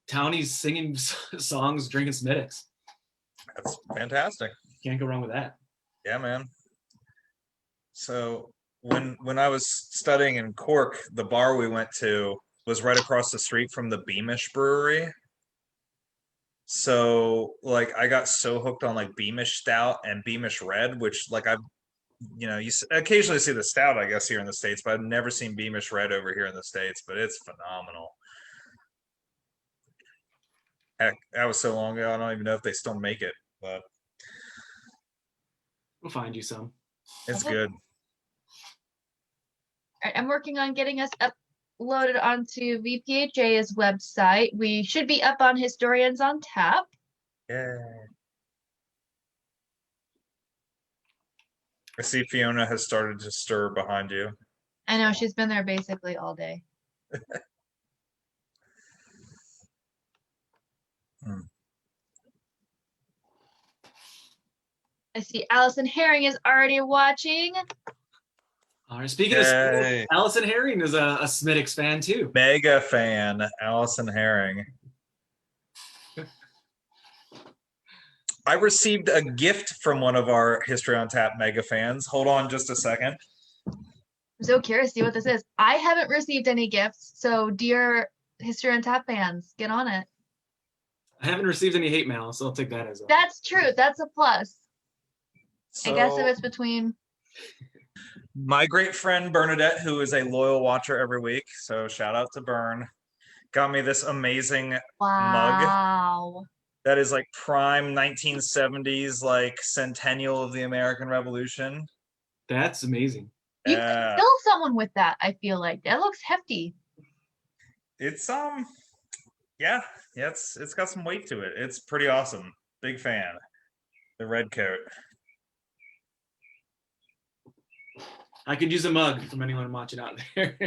townies singing songs, drinking Smittix. That's fantastic. Can't go wrong with that. Yeah, man. So when I was studying in Cork, the bar we went to was right across the street from the Beamish Brewery. So like I got so hooked on like Beamish Stout and Beamish Red, which like I've you occasionally see the stout, I guess, here in the States, but I've never seen Beamish Red over here in the States, but it's phenomenal. Heck, that was so long ago, I don't even know if they still make it, but We'll find you some. it's Okay. good. All right, I'm working on getting us uploaded onto VPHA's website. We should be up on Historians on Tap. Yeah. I see Fiona has started to stir behind you. I know she's been there basically all day. I see Allison Herring is already watching. All right. Speaking of Smittix, Allison Herring is a Smittix fan too. Mega fan, Allison Herring. I received a gift from one of our History on Tap mega fans. Hold on just a second. I'm so curious to see what this is. I haven't received any gifts, so dear History on Tap fans, get on it. I haven't received any hate mail, so I'll take that as a. That's true. That's a plus. So, I guess if it's between. My great friend Bernadette, who is a loyal watcher every week, so shout out to Bern, got me this amazing mug. Wow. That is like prime 1970s, like centennial of the American Revolution. That's amazing. You could kill someone with that, I feel like. That looks hefty. It's yeah, it's got some weight to it. It's pretty awesome. Big fan. The red coat. I could use a mug from anyone watching out there.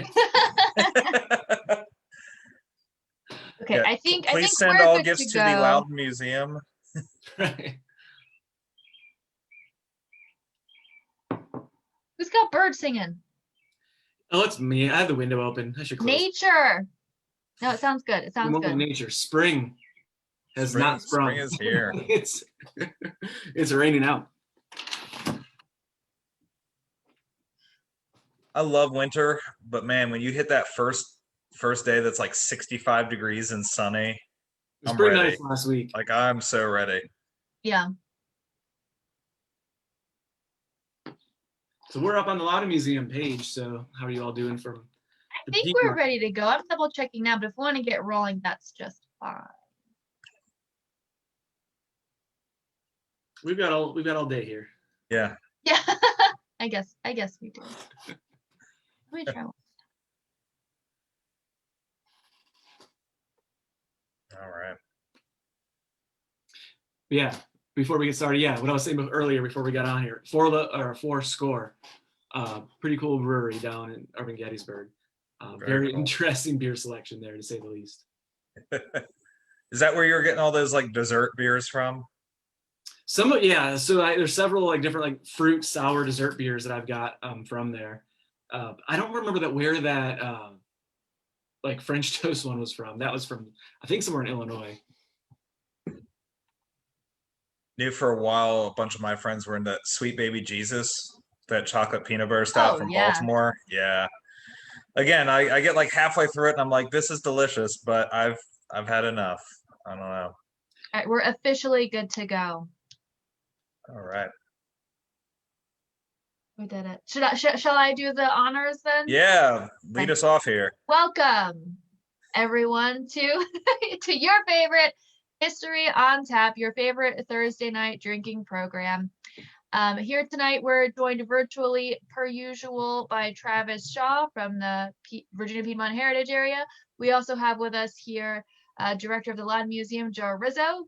Okay, Yeah, I think please send we're all good gifts to go. the Loud Museum. Right. Who's got birds singing? Oh, it's me. I have the window open. I should close. Nature. No, it sounds good. It sounds good. Nature. Spring has not sprung. Spring is here. It's raining out. I love winter, but man, when you hit that first day that's like 65 degrees and sunny, It was I'm pretty ready. nice last week. Like I'm so ready. Yeah. So we're up on the Loud Museum page. So how are you all doing from? I think we're ready to go. I'm double checking now, but if we want to get rolling, that's just fine. We've got all day here. Yeah. Yeah. I guess we do. Let me try one. All right. Yeah. Before we get started, yeah, what I was saying earlier before we got on here, Four Score, pretty cool brewery down in Irving Gettysburg. Very cool. Interesting beer selection there, to say the least. Is that where you're getting all those like dessert beers from? Yeah. So there's several like different like fruit sour dessert beers that I've got from there. I don't remember where that like French toast one was from. That was from, I think, somewhere in Illinois. Knew for a while a bunch of my friends were into Sweet Baby Jesus, that chocolate peanut butter stout from Baltimore. Yeah. Again, I get like halfway through it and I'm like, this is delicious, but I've had enough. I don't know. All right, we're officially good to go. All right. We did it. Shall I do the honors then? Yeah, lead us off here. Welcome, everyone, to your favorite History on Tap, your favorite Thursday night drinking program. Here tonight, we're joined virtually, per usual, by Travis Shaw from the Virginia Piedmont Heritage Area. We also have with us here Director of the Loud Museum, Joe Rizzo.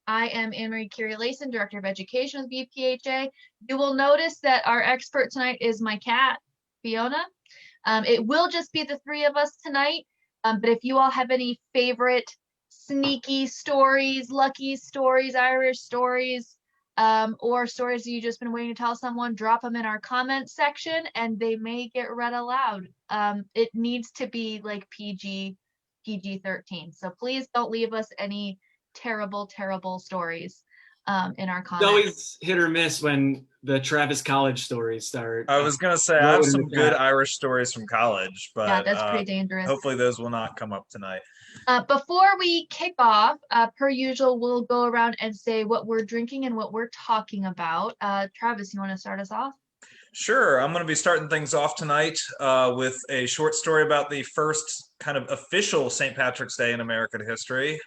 I am Anne-Marie Curie-Layson, Director of Education with BPHA. You will notice that our expert tonight is my cat, Fiona. It will just be the three of us tonight, but if you all have any favorite sneaky stories, lucky stories, Irish stories, or stories that you've just been waiting to tell someone, drop them in our comment section and they may get read aloud. It needs to be like PG PG-13. So please don't leave us any terrible, terrible stories in our It's comments. always hit or miss when the Travis College stories start. I was gonna say I have some good Irish stories from college, but yeah, that's pretty dangerous. Hopefully those will not come up tonight. Before we kick off, per usual, we'll go around and say what we're drinking and what we're talking about. Travis, you want to start us off? Sure. I'm going to be starting things off tonight with a short story about the first kind of official St. Patrick's Day in American history.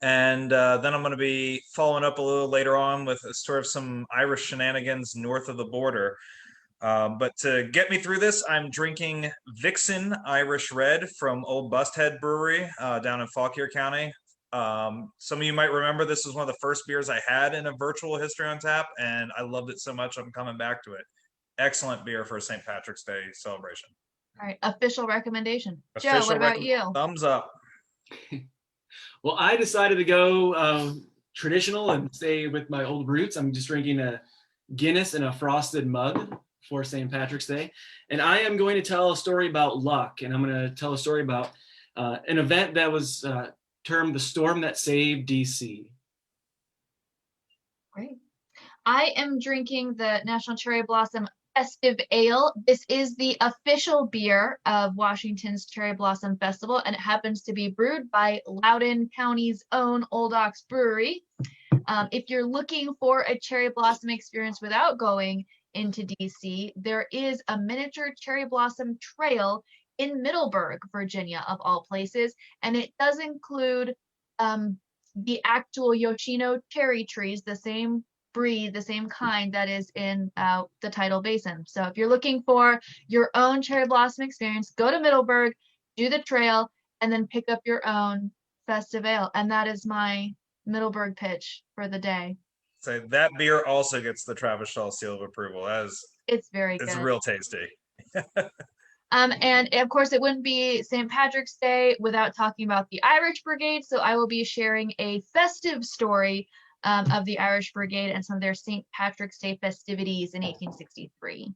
And then I'm going to be following up a little later on with a story of some Irish shenanigans north of the border. But to get me through this, I'm drinking Vixen Irish Red from Old Busthead Brewery down in Fauquier County. Some of you might remember this was one of the first beers I had in a virtual History on Tap, and I loved it so much I'm coming back to it. Excellent beer for a St. Patrick's Day celebration. All right, official recommendation. Joe, what about you? Thumbs up. Well, I decided to go traditional and stay with my old roots. I'm just drinking a Guinness in a frosted mug for St. Patrick's Day. And I am going to tell a story about luck. And I'm going to tell a story about an event that was termed the storm that saved DC. Great. I am drinking the National Cherry Blossom Festive Ale. This is the official beer of Washington's Cherry Blossom Festival, and it happens to be brewed by Loudoun County's own Old Ox Brewery. If you're looking for a cherry blossom experience without going into DC, there is a miniature cherry blossom trail in Middleburg, Virginia, of all places, and it does include the actual Yoshino cherry trees, the same breed, the same kind that is in the Tidal Basin. So if you're looking for your own cherry blossom experience, go to Middleburg, do the trail, and then pick up your own festive ale. And that is my Middleburg pitch for the day. So that beer also gets the Travis Shaw seal of approval. It's very good. It's real tasty. And of course, it wouldn't be St. Patrick's Day without talking about the Irish Brigade. So I will be sharing a festive story of the Irish Brigade and some of their St. Patrick's Day festivities in 1863.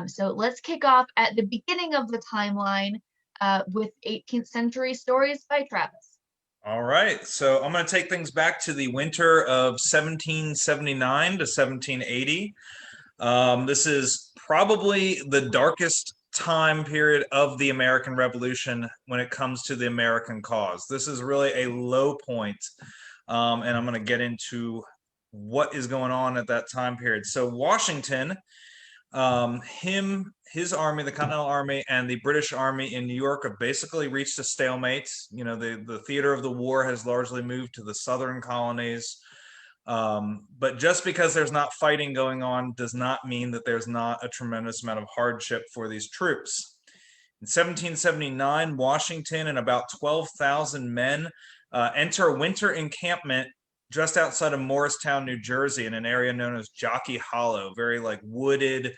So let's kick off at the beginning of the timeline with 18th century stories by Travis. All right, so I'm going to take things back to the winter of 1779 to 1780. This is probably the darkest time period of the American Revolution when it comes to the American cause. This is really a low point. And I'm going to get into what is going on at that time period. So Washington, his army, the Continental Army, and the British Army in New York have basically reached a stalemate. You know, the theater of the war has largely moved to the southern colonies. But just because there's not fighting going on does not mean that there's not a tremendous amount of hardship for these troops. In 1779, Washington and about 12,000 men enter a winter encampment just outside of Morristown, New Jersey, in an area known as Jockey Hollow, very like wooded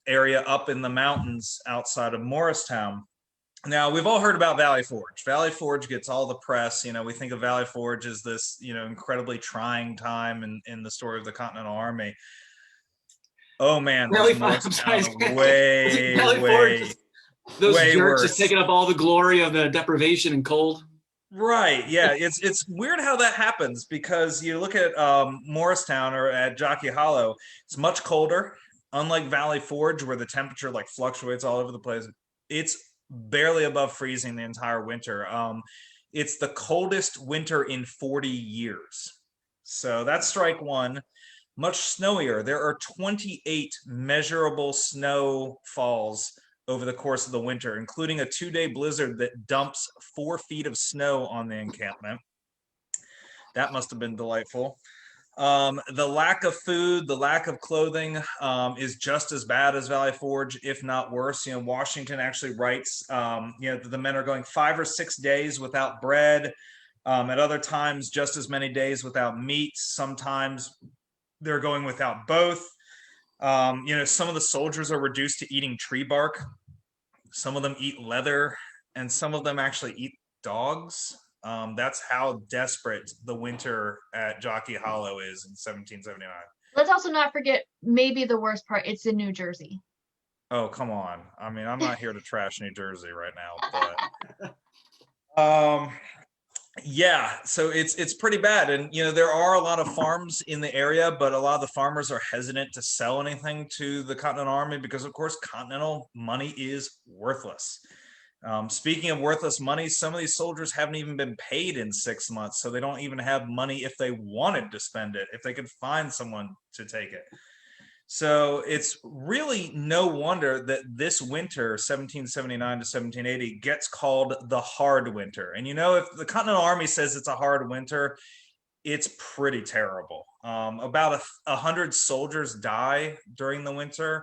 area up in the mountains outside of Morristown. Now, we've all heard about Valley Forge. Valley Forge gets all the press. You know, we think of Valley Forge as this, you know, incredibly trying time in the story of the Continental Army. Oh man, Valley Forge, those jerks just taking up all the glory of the deprivation and cold. Right. Yeah. It's weird how that happens, because you look at Morristown or at Jockey Hollow, it's much colder. Unlike Valley Forge, where the temperature like fluctuates all over the place, it's barely above freezing the entire winter. It's the coldest winter in 40 years. So that's strike one. Much snowier. There are 28 measurable snowfalls over the course of the winter, including a 2-day blizzard that dumps 4 feet of snow on the encampment. That must have been delightful. The lack of food, the lack of clothing is just as bad as Valley Forge, if not worse. You know, Washington actually writes, you know, the men are going 5 or 6 days without bread. At other times, just as many days without meat. Sometimes they're going without both. You know, some of the soldiers are reduced to eating tree bark. Some of them eat leather, and some of them actually eat dogs. That's how desperate the winter at Jockey Hollow is in 1779. Let's also not forget, maybe the worst part, it's in New Jersey. Oh, come on. I mean, I'm not here to trash New Jersey right now, but Yeah, so it's pretty bad, and there are a lot of farms in the area, but a lot of the farmers are hesitant to sell anything to the Continental Army because, of course, Continental money is worthless. Speaking of worthless money, some of these soldiers haven't even been paid in 6 months, so they don't even have money if they wanted to spend it, if they could find someone to take it. So it's really no wonder that this winter, 1779 to 1780, gets called the hard winter. And if the Continental Army says it's a hard winter, it's pretty terrible. About 100 soldiers die during the winter,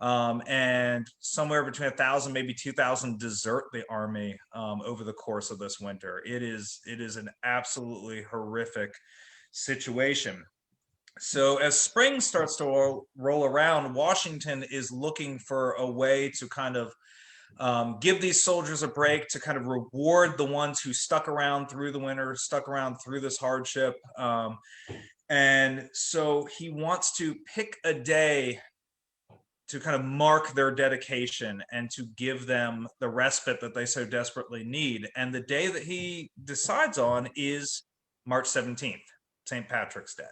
and somewhere between 1,000, maybe 2,000 desert the army over the course of this winter. It is an absolutely horrific situation. So as spring starts to roll around, Washington is looking for a way to kind of give these soldiers a break, to kind of reward the ones who stuck around through the winter, stuck around through this hardship. And so he wants to pick a day to kind of mark their dedication and to give them the respite that they so desperately need. And the day that he decides on is March 17th, St. Patrick's Day.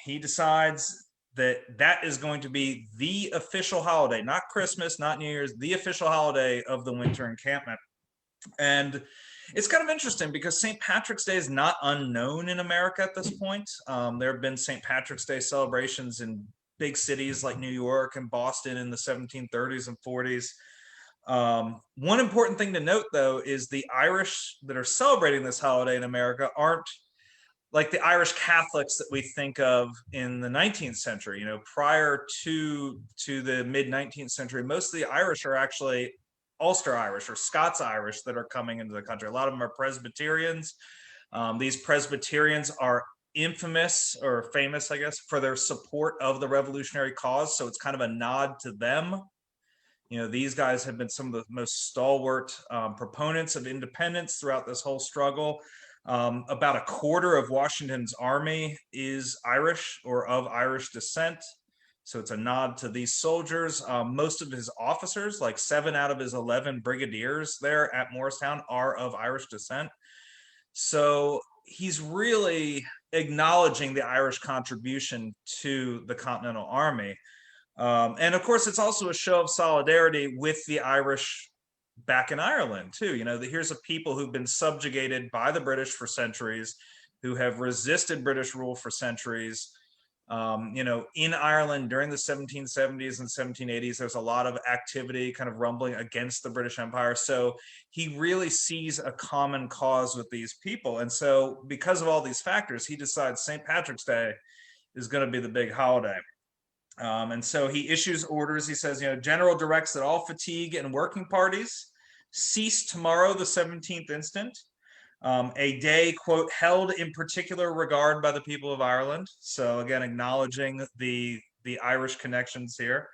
He decides that is going to be the official holiday, not Christmas, not New Year's, the official holiday of the winter encampment. And it's kind of interesting because St. Patrick's Day is not unknown in America at this point. There have been St. Patrick's Day celebrations in big cities like New York and Boston in the 1730s and 40s. One important thing to note, though, is the Irish that are celebrating this holiday in America aren't like the Irish Catholics that we think of in the 19th century. Prior to the mid-19th century, most of the Irish are actually Ulster Irish or Scots Irish that are coming into the country. A lot of them are Presbyterians. These Presbyterians are infamous or famous, I guess, for their support of the revolutionary cause. So it's kind of a nod to them. These guys have been some of the most stalwart proponents of independence throughout this whole struggle. About a quarter of Washington's army is Irish or of Irish descent. So it's a nod to these soldiers. Most of his officers, like 7 out of his 11 brigadiers there at Morristown, are of Irish descent. So he's really acknowledging the Irish contribution to the Continental Army. And of course, it's also a show of solidarity with the Irish back in Ireland too. Here's a people who've been subjugated by the British for centuries, who have resisted British rule for centuries. In Ireland during the 1770s and 1780s, there's a lot of activity kind of rumbling against the British Empire. So he really sees a common cause with these people. And so because of all these factors, he decides St. Patrick's Day is going to be the big holiday. And so he issues orders. He says, General directs that all fatigue and working parties cease tomorrow, the 17th instant. A day, quote, held in particular regard by the people of Ireland. So again, acknowledging the Irish connections here.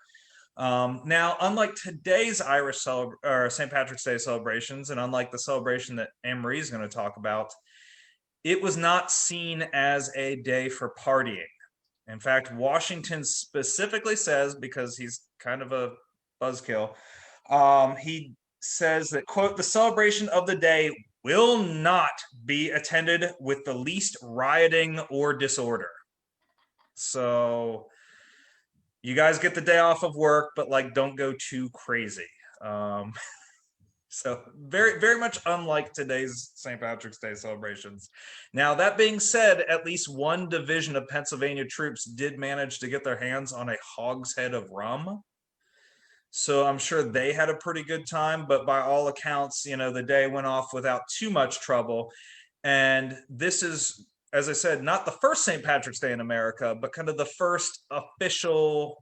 Now, unlike today's Irish St. Patrick's Day celebrations, and unlike the celebration that Anne-Marie is going to talk about, it was not seen as a day for partying. In fact, Washington specifically says, because he's kind of a buzzkill, he says that, quote, the celebration of the day will not be attended with the least rioting or disorder. So you guys get the day off of work, but don't go too crazy. So very, very much unlike today's St. Patrick's Day celebrations. Now, that being said, at least one division of Pennsylvania troops did manage to get their hands on a hogshead of rum. So I'm sure they had a pretty good time, but by all accounts, the day went off without too much trouble. And this is, as I said, not the first St. Patrick's Day in America, but kind of the first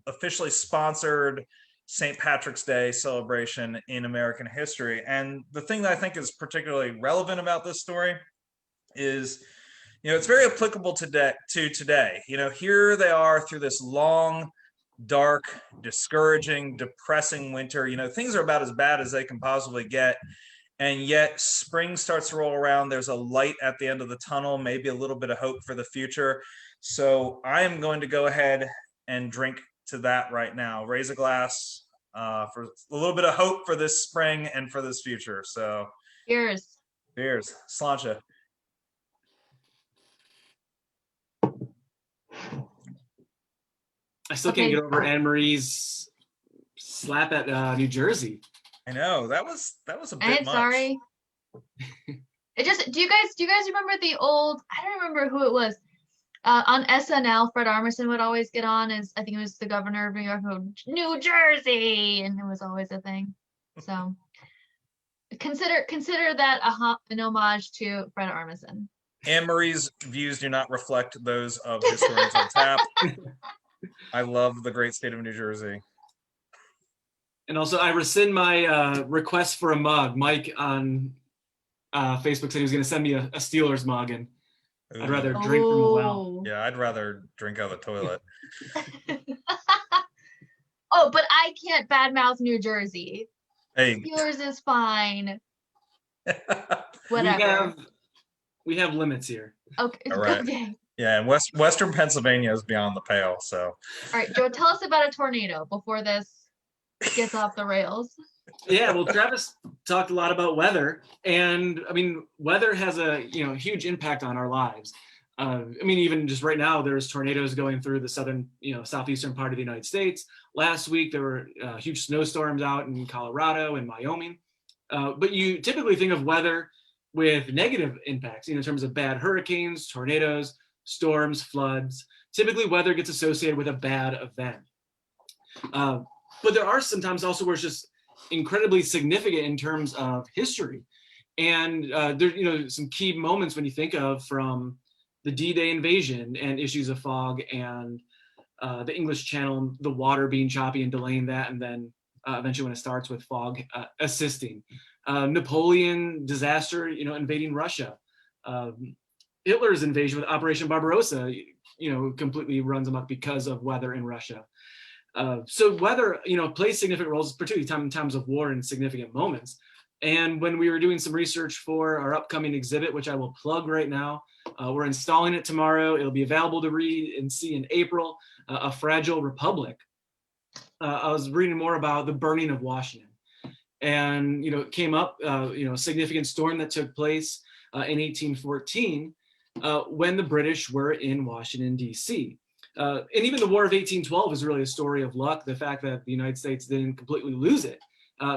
officially sponsored St. Patrick's Day celebration in American history. And the thing that I think is particularly relevant about this story is, it's very applicable to today. Here they are through this long, dark, discouraging, depressing winter. Things are about as bad as they can possibly get. And yet spring starts to roll around. There's a light at the end of the tunnel, maybe a little bit of hope for the future. So I am going to go ahead and drink to that right now. Raise a glass for a little bit of hope for this spring and for this future. So Cheers. Cheers. Sláinte. I still can't get over Anne Marie's slap at New Jersey. I know that was a bit much. Sorry. It just. Do you guys remember the old? I don't remember who it was. On SNL, Fred Armisen would always get on as, I think it was the governor of New York, New Jersey, and it was always a thing. So consider that an homage to Fred Armisen. Anne Marie's views do not reflect those of Historians on Tap. I love the great state of New Jersey. And also, I rescind my request for a mug. Mike on Facebook said he was going to send me a Steelers mug, and I'd rather drink from a well. Yeah, I'd rather drink out of the toilet. Oh, but I can't badmouth New Jersey. Hey, Steelers is fine. Whatever. We have limits here. Okay. All right. Okay. Yeah, and Western Pennsylvania is beyond the pale. So. All right, Joe, tell us about a tornado before this gets off the rails. Yeah, well, Travis talked a lot about weather, and I mean, weather has a huge impact on our lives. I mean, even just right now, there's tornadoes going through the southern, southeastern part of the United States. Last week, there were huge snowstorms out in Colorado and Wyoming. But you typically think of weather with negative impacts, in terms of bad hurricanes, tornadoes, storms, floods. Typically, weather gets associated with a bad event. But there are sometimes also where it's just incredibly significant in terms of history. And there's some key moments when you think of, from the D-Day invasion and issues of fog, and the English Channel, the water being choppy and delaying that, and then eventually when it starts with fog assisting. Napoleon disaster, invading Russia. Hitler's invasion with Operation Barbarossa, completely runs amok because of weather in Russia. So weather, plays significant roles, particularly in times of war and significant moments. And when we were doing some research for our upcoming exhibit, which I will plug right now, we're installing it tomorrow. It'll be available to read and see in April, A Fragile Republic. I was reading more about the burning of Washington. And, it came up, a significant storm that took place in 1814 when the British were in Washington, D.C. And even the War of 1812 is really a story of luck, the fact that the United States didn't completely lose it.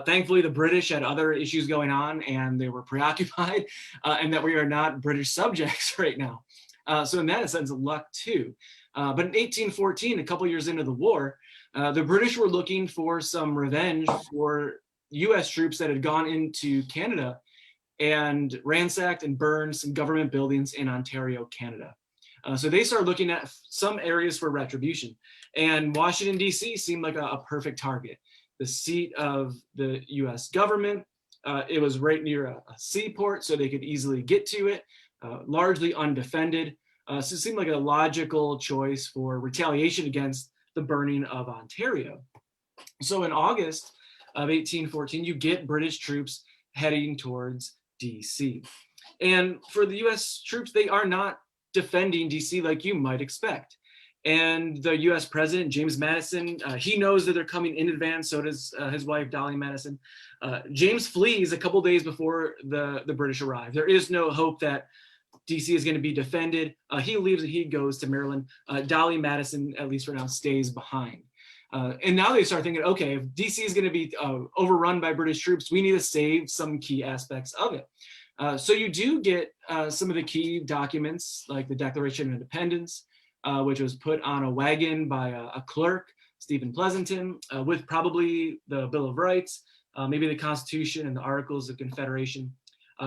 Thankfully, the British had other issues going on and they were preoccupied, and that we are not British subjects right now. So in that sense, luck too. But in 1814, a couple years into the war, the British were looking for some revenge for US troops that had gone into Canada and ransacked and burned some government buildings in Ontario, Canada. So they started looking at some areas for retribution, and Washington, D.C. seemed like a perfect target. The seat of the US government, it was right near a seaport, so they could easily get to it, largely undefended. So it seemed like a logical choice for retaliation against the burning of Ontario. So in August of 1814, you get British troops heading towards DC. And for the US troops, they are not defending DC like you might expect. And the US president, James Madison, he knows that they're coming in advance, so does his wife, Dolly Madison. James flees a couple days before the British arrive. There is no hope that DC is going to be defended. He leaves and he goes to Maryland. Dolly Madison, at least for now, stays behind. And now they start thinking, okay, if DC is going to be overrun by British troops, we need to save some key aspects of it. So you do get some of the key documents, like the Declaration of Independence, which was put on a wagon by a clerk, Stephen Pleasanton, with probably the Bill of Rights, maybe the Constitution and the Articles of Confederation.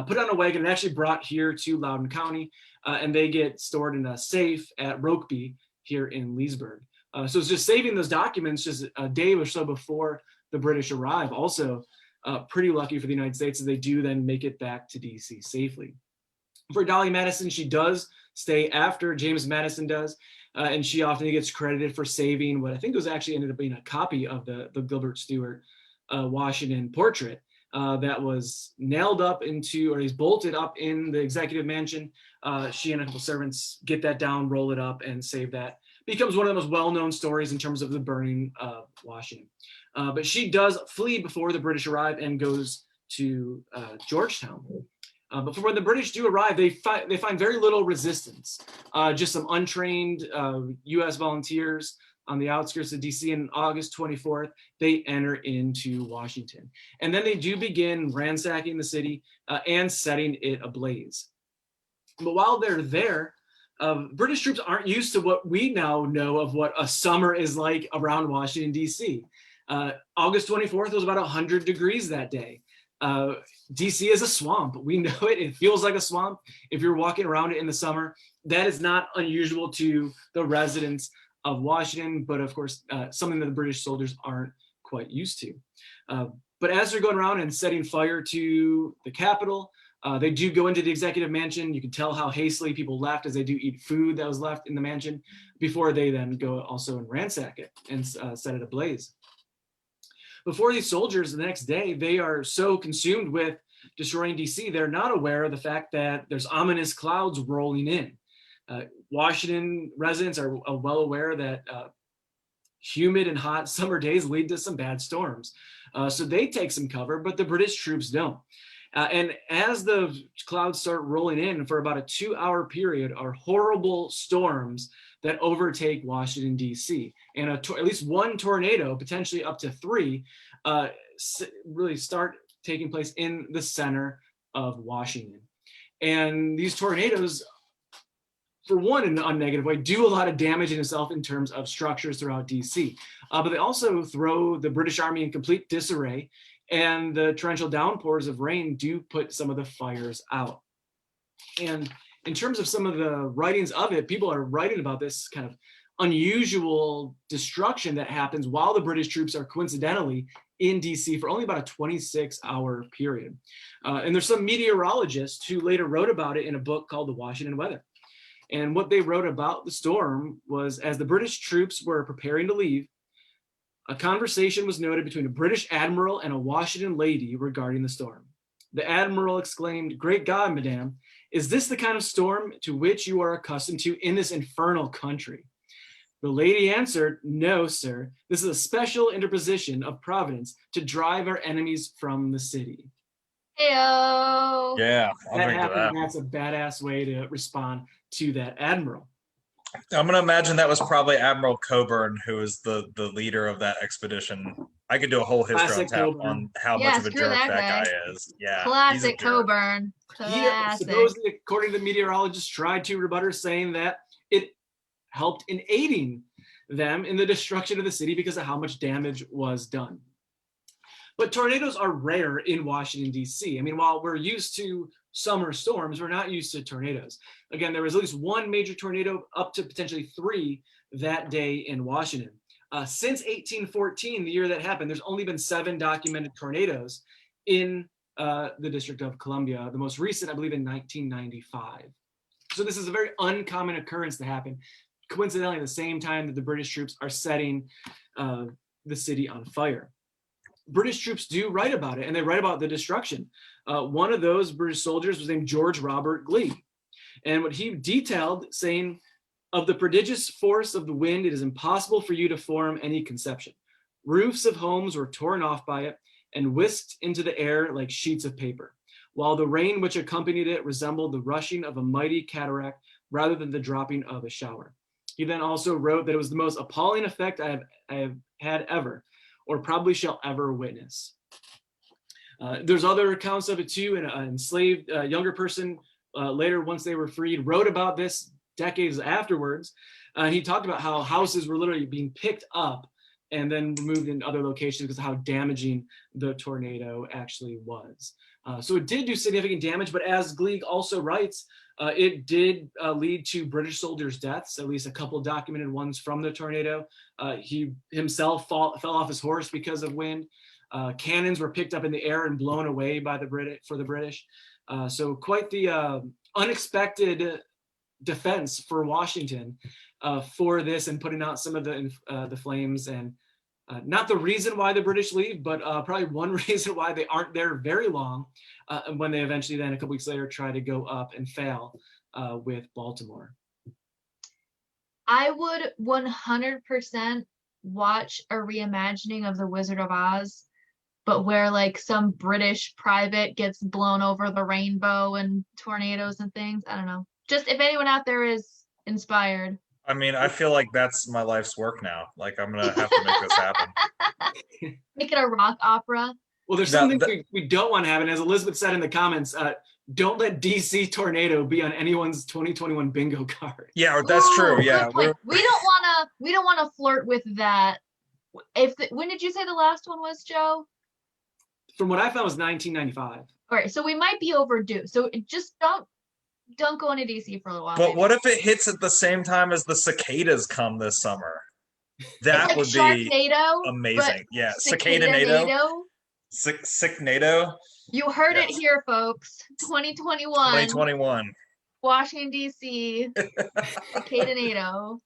Put on a wagon and actually brought here to Loudoun County, and they get stored in a safe at Rokeby here in Leesburg. So it's just saving those documents just a day or so before the British arrive. Also, pretty lucky for the United States as they do then make it back to DC safely. For Dolly Madison, she does stay after James Madison does, and she often gets credited for saving what I think was actually ended up being a copy of the Gilbert Stuart Washington portrait that was nailed up into, or he's bolted up in the executive mansion. She and a couple servants get that down, roll it up, and save that. Becomes one of the most well-known stories in terms of the burning of Washington. But she does flee before the British arrive and goes to Georgetown. But when the British do arrive, they find very little resistance, just some untrained U.S. volunteers on the outskirts of DC. And on August 24th, they enter into Washington. And then they do begin ransacking the city and setting it ablaze. But while they're there, British troops aren't used to what we now know of what a summer is like around Washington, D.C. August 24th was about 100 degrees that day. DC is a swamp. We know it. It feels like a swamp if you're walking around it in the summer. That is not unusual to the residents of Washington, but of course, something that the British soldiers aren't quite used to. But as they're going around and setting fire to the Capitol, they do go into the executive mansion. You can tell how hastily people left as they do eat food that was left in the mansion before they then go also and ransack it and set it ablaze. Before these soldiers the next day, they are so consumed with destroying DC, they're not aware of the fact that there's ominous clouds rolling in. Washington residents are well aware that humid and hot summer days lead to some bad storms. So they take some cover, but the British troops don't. And as the clouds start rolling in for about a 2-hour period are horrible storms that overtake Washington, D.C. And at least one tornado, potentially up to 3, really start taking place in the center of Washington. And these tornadoes, for one, in a negative way, do a lot of damage in itself in terms of structures throughout D.C. But they also throw the British Army in complete disarray, and the torrential downpours of rain do put some of the fires out. And in terms of some of the writings of it, people are writing about this kind of unusual destruction that happens while the British troops are coincidentally in DC for only about a 26-hour period. And there's some meteorologists who later wrote about it in a book called The Washington Weather. And what they wrote about the storm was, as the British troops were preparing to leave, a conversation was noted between a British admiral and a Washington lady regarding the storm. The admiral exclaimed, "Great God, madame, is this the kind of storm to which you are accustomed to in this infernal country?" The lady answered, "No, sir, this is a special interposition of Providence to drive our enemies from the city." Heyo. Yeah, I'll drink to that. That's a badass way to respond to that admiral. I'm gonna imagine that was probably Admiral Coburn, who was the leader of that expedition. I could do a whole history on how much of a jerk that guy is. Yeah, classic Coburn. He supposedly, according to the meteorologist, tried to rebut her, saying that it helped in aiding them in the destruction of the city because of how much damage was done. But tornadoes are rare in Washington, D.C. I mean, while we're used to summer storms, we're not used to tornadoes. Again, there was at least one major tornado, up to potentially 3 that day in Washington. Since 1814, the year that happened, there's only been 7 documented tornadoes in the District of Columbia. The most recent, I believe, in 1995. So this is a very uncommon occurrence to happen, coincidentally, at the same time that the British troops are setting the city on fire. British troops do write about it, and they write about the destruction. One of those British soldiers was named George Robert Gleig. And what he detailed, saying, "Of the prodigious force of the wind, it is impossible for you to form any conception. Roofs of homes were torn off by it and whisked into the air like sheets of paper, while the rain which accompanied it resembled the rushing of a mighty cataract rather than the dropping of a shower." He then also wrote that it was the most appalling effect I have had ever, or probably shall ever witness. There's other accounts of it too. An enslaved younger person later, once they were freed, wrote about this decades afterwards. He talked about how houses were literally being picked up and then removed in other locations because of how damaging the tornado actually was. So it did do significant damage, but as Gleig also writes, it did lead to British soldiers' deaths, at least a couple documented ones from the tornado. He himself fell off his horse because of wind. Cannons were picked up in the air and blown away by the British. So quite the unexpected defense for Washington for this, and putting out some of the flames. And not the reason why the British leave, but probably one reason why they aren't there very long when they eventually then a couple weeks later try to go up and fail with Baltimore. I would 100% watch a reimagining of The Wizard of Oz, but where like some British private gets blown over the rainbow and tornadoes and things. I don't know. Just if anyone out there is inspired. I mean, I feel like that's my life's work now. Like I'm gonna have to make this happen. Make it a rock opera. Well, there's something we don't want to happen. As Elizabeth said in the comments, don't let DC tornado be on anyone's 2021 bingo card. Yeah, that's true. Yeah, we don't wanna flirt with that. When did you say the last one was, Joe? From what I found was 1995. All right, so we might be overdue. So just don't go into DC for a little while. But what if it hits at the same time as the cicadas come this summer? That would be amazing. Yeah, cicada-nado. Sick-nado. You heard it here, folks. 2021. 2021. Washington, D.C. Cicada-nado.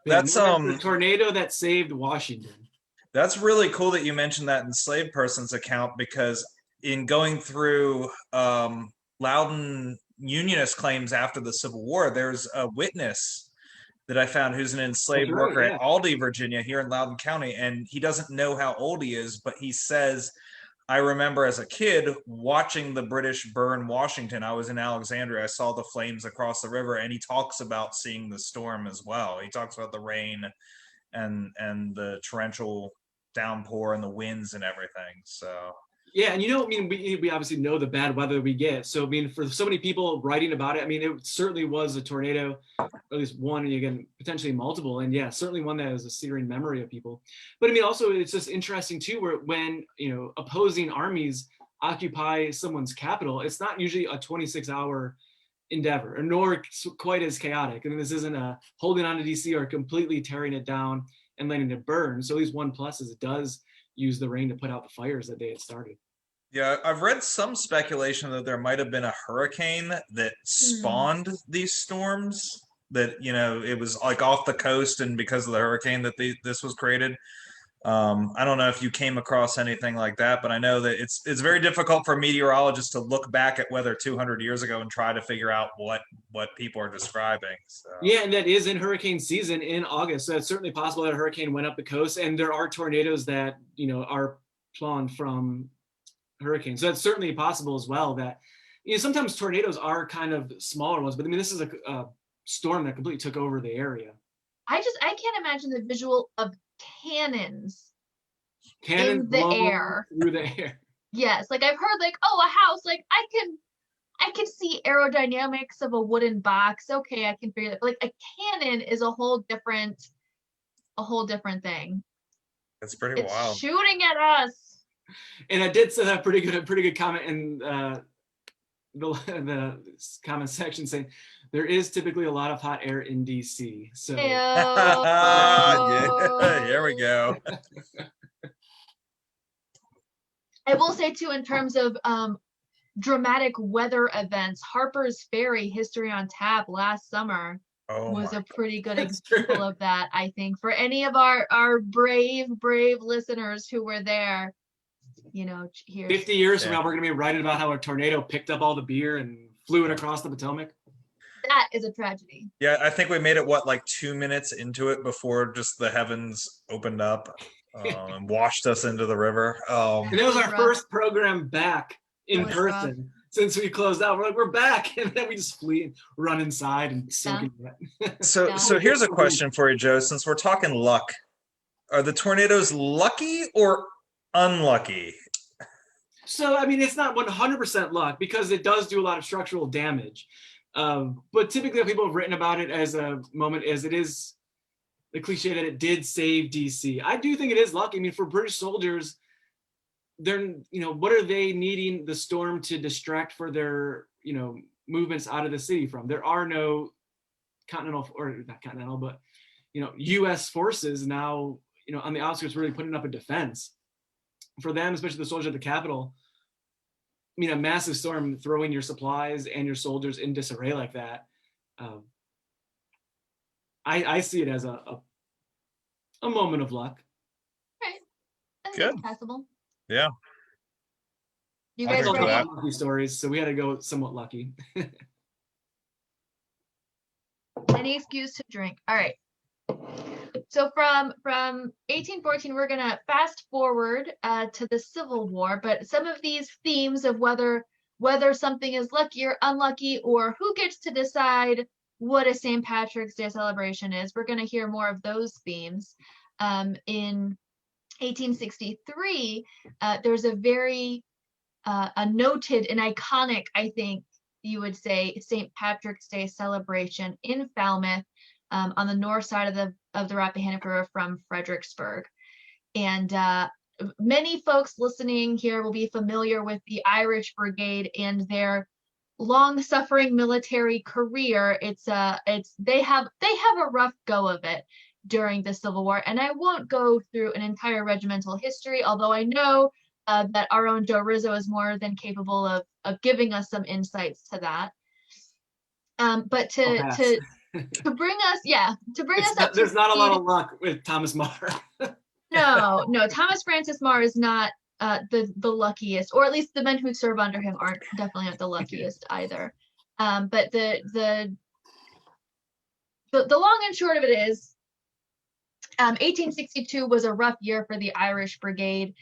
That's the tornado that saved Washington. That's really cool that you mentioned that enslaved person's account, because in going through Loudon Unionist claims after the Civil War, there's a witness that I found who's an enslaved worker at Aldie, Virginia, here in Loudoun County, and he doesn't know how old he is, but he says, I remember as a kid watching the British burn Washington. I was in Alexandria. I saw the flames across the river, and he talks about seeing the storm as well. He talks about the rain and the torrential downpour and the winds and everything. So yeah, and we obviously know the bad weather we get. So I mean, for so many people writing about it, I mean, it certainly was a tornado, at least one, and again, potentially multiple, and yeah, certainly one that is a searing memory of people. But I mean, also it's just interesting too, where when opposing armies occupy someone's capital, it's not usually a 26-hour endeavor, nor quite as chaotic. I mean, this isn't a holding on to DC or completely tearing it down and letting it burn. So at least one plus is it does use the rain to put out the fires that they had started. Yeah, I've read some speculation that there might have been a hurricane that spawned these storms, that it was like off the coast, and because of the hurricane that this was created. I don't know if you came across anything like that, but I know that it's very difficult for meteorologists to look back at weather 200 years ago and try to figure out what people are describing. So. Yeah, and that is in hurricane season in August. So it's certainly possible that a hurricane went up the coast, and there are tornadoes that are spawned from hurricanes. So that's certainly possible as well. That sometimes tornadoes are kind of smaller ones, but I mean this is a storm that completely took over the area. I can't imagine the visual of cannons in the air. Through the air. Yes, like I've heard like, a house, like I can see aerodynamics of a wooden box. Okay, I can figure that. But like a cannon is a whole different thing. It's pretty wild. Shooting at us. And I did say a pretty good comment in the comment section saying there is typically a lot of hot air in DC. So yeah, here we go. I will say too, in terms of dramatic weather events, Harper's Ferry History on Tap last summer was a pretty good example of that, I think. For any of our brave listeners who were there, here's 50 years from now, we're going to be writing about how a tornado picked up all the beer and flew it across the Potomac. That is a tragedy. Yeah, I think we made it, like 2 minutes into it before just the heavens opened up and washed us into the river. And it was our first program back in person since we closed out. We're like, we're back. And then we just run inside and soak in wet. So here's a question for you, Joe. Since we're talking luck, are the tornadoes lucky or unlucky? So, I mean, it's not 100% luck because it does do a lot of structural damage. But typically people have written about it as a moment as it is the cliche that it did save DC. I do think it is lucky. I mean, for British soldiers, they're, what are they needing the storm to distract for their, movements out of the city from? There are no continental, or not continental, but, U.S. forces now, on the outskirts really putting up a defense. For them, especially the soldiers at the Capitol, I mean, a massive storm throwing your supplies and your soldiers in disarray like that. I see it as a moment of luck. Right. That's good. Possible. Yeah. You guys are ready? Lucky stories, so we had to go somewhat lucky. Any excuse to drink. All right. So from 1814, we're gonna fast forward to the Civil War, but some of these themes of whether something is lucky or unlucky, or who gets to decide what a St. Patrick's Day celebration is, we're gonna hear more of those themes. In 1863, there's a very a noted and iconic, I think you would say, St. Patrick's Day celebration in Falmouth, on the north side of the Rappahannock River from Fredericksburg. And many folks listening here will be familiar with the Irish Brigade and their long-suffering military career. They have a rough go of it during the Civil War, and I won't go through an entire regimental history, although I know that our own Joe Rizzo is more than capable of giving us some insights to that. But to bring us up, there's not a lot of luck with Thomas Marr. No, Thomas Francis Marr is not the luckiest, or at least the men who serve under him aren't definitely not the luckiest either. But the long and short of it is, 1862 was a rough year for the Irish Brigade,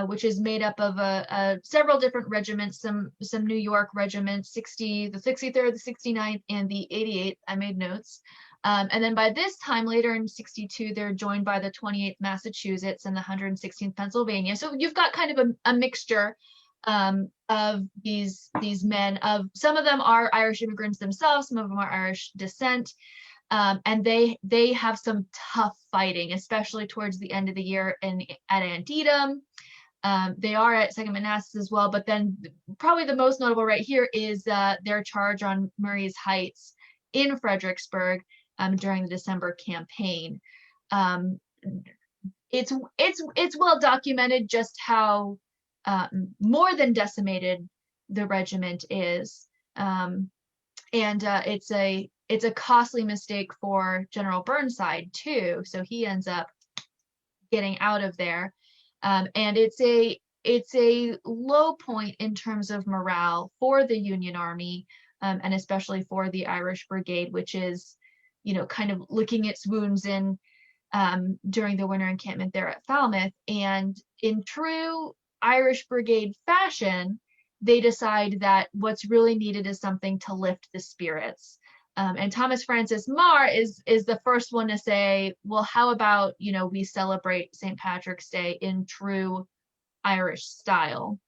which is made up of several different regiments, some New York regiments, the 63rd, the 69th, and the 88th. I made notes. And then by this time, later in 62, they're joined by the 28th Massachusetts and the 116th Pennsylvania. So you've got kind of a mixture of these men. Of some of them are Irish immigrants themselves, some of them are Irish descent. And they have some tough fighting, especially towards the end of the year at Antietam. They are at Second Manassas as well, but then probably the most notable right here is their charge on Murray's Heights in Fredericksburg during the December campaign. It's well documented just how more than decimated the regiment is, and it's a costly mistake for General Burnside too. So he ends up getting out of there. And it's a low point in terms of morale for the Union Army, and especially for the Irish Brigade, which is, kind of licking its wounds during the winter encampment there at Falmouth. And in true Irish Brigade fashion, they decide that what's really needed is something to lift the spirits. And Thomas Francis Marr is the first one to say, well, how about, we celebrate St. Patrick's Day in true Irish style.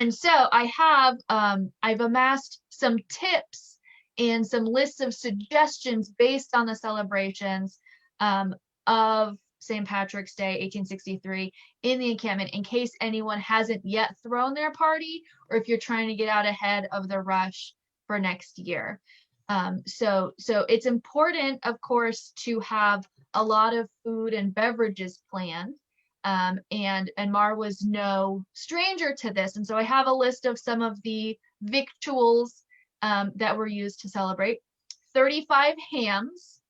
And so I've amassed some tips and some lists of suggestions based on the celebrations of St. Patrick's Day 1863 in the encampment, in case anyone hasn't yet thrown their party, or if you're trying to get out ahead of the rush for next year. So it's important, of course, to have a lot of food and beverages planned. And Marr was no stranger to this. And so I have a list of some of the victuals that were used to celebrate. 35 hams.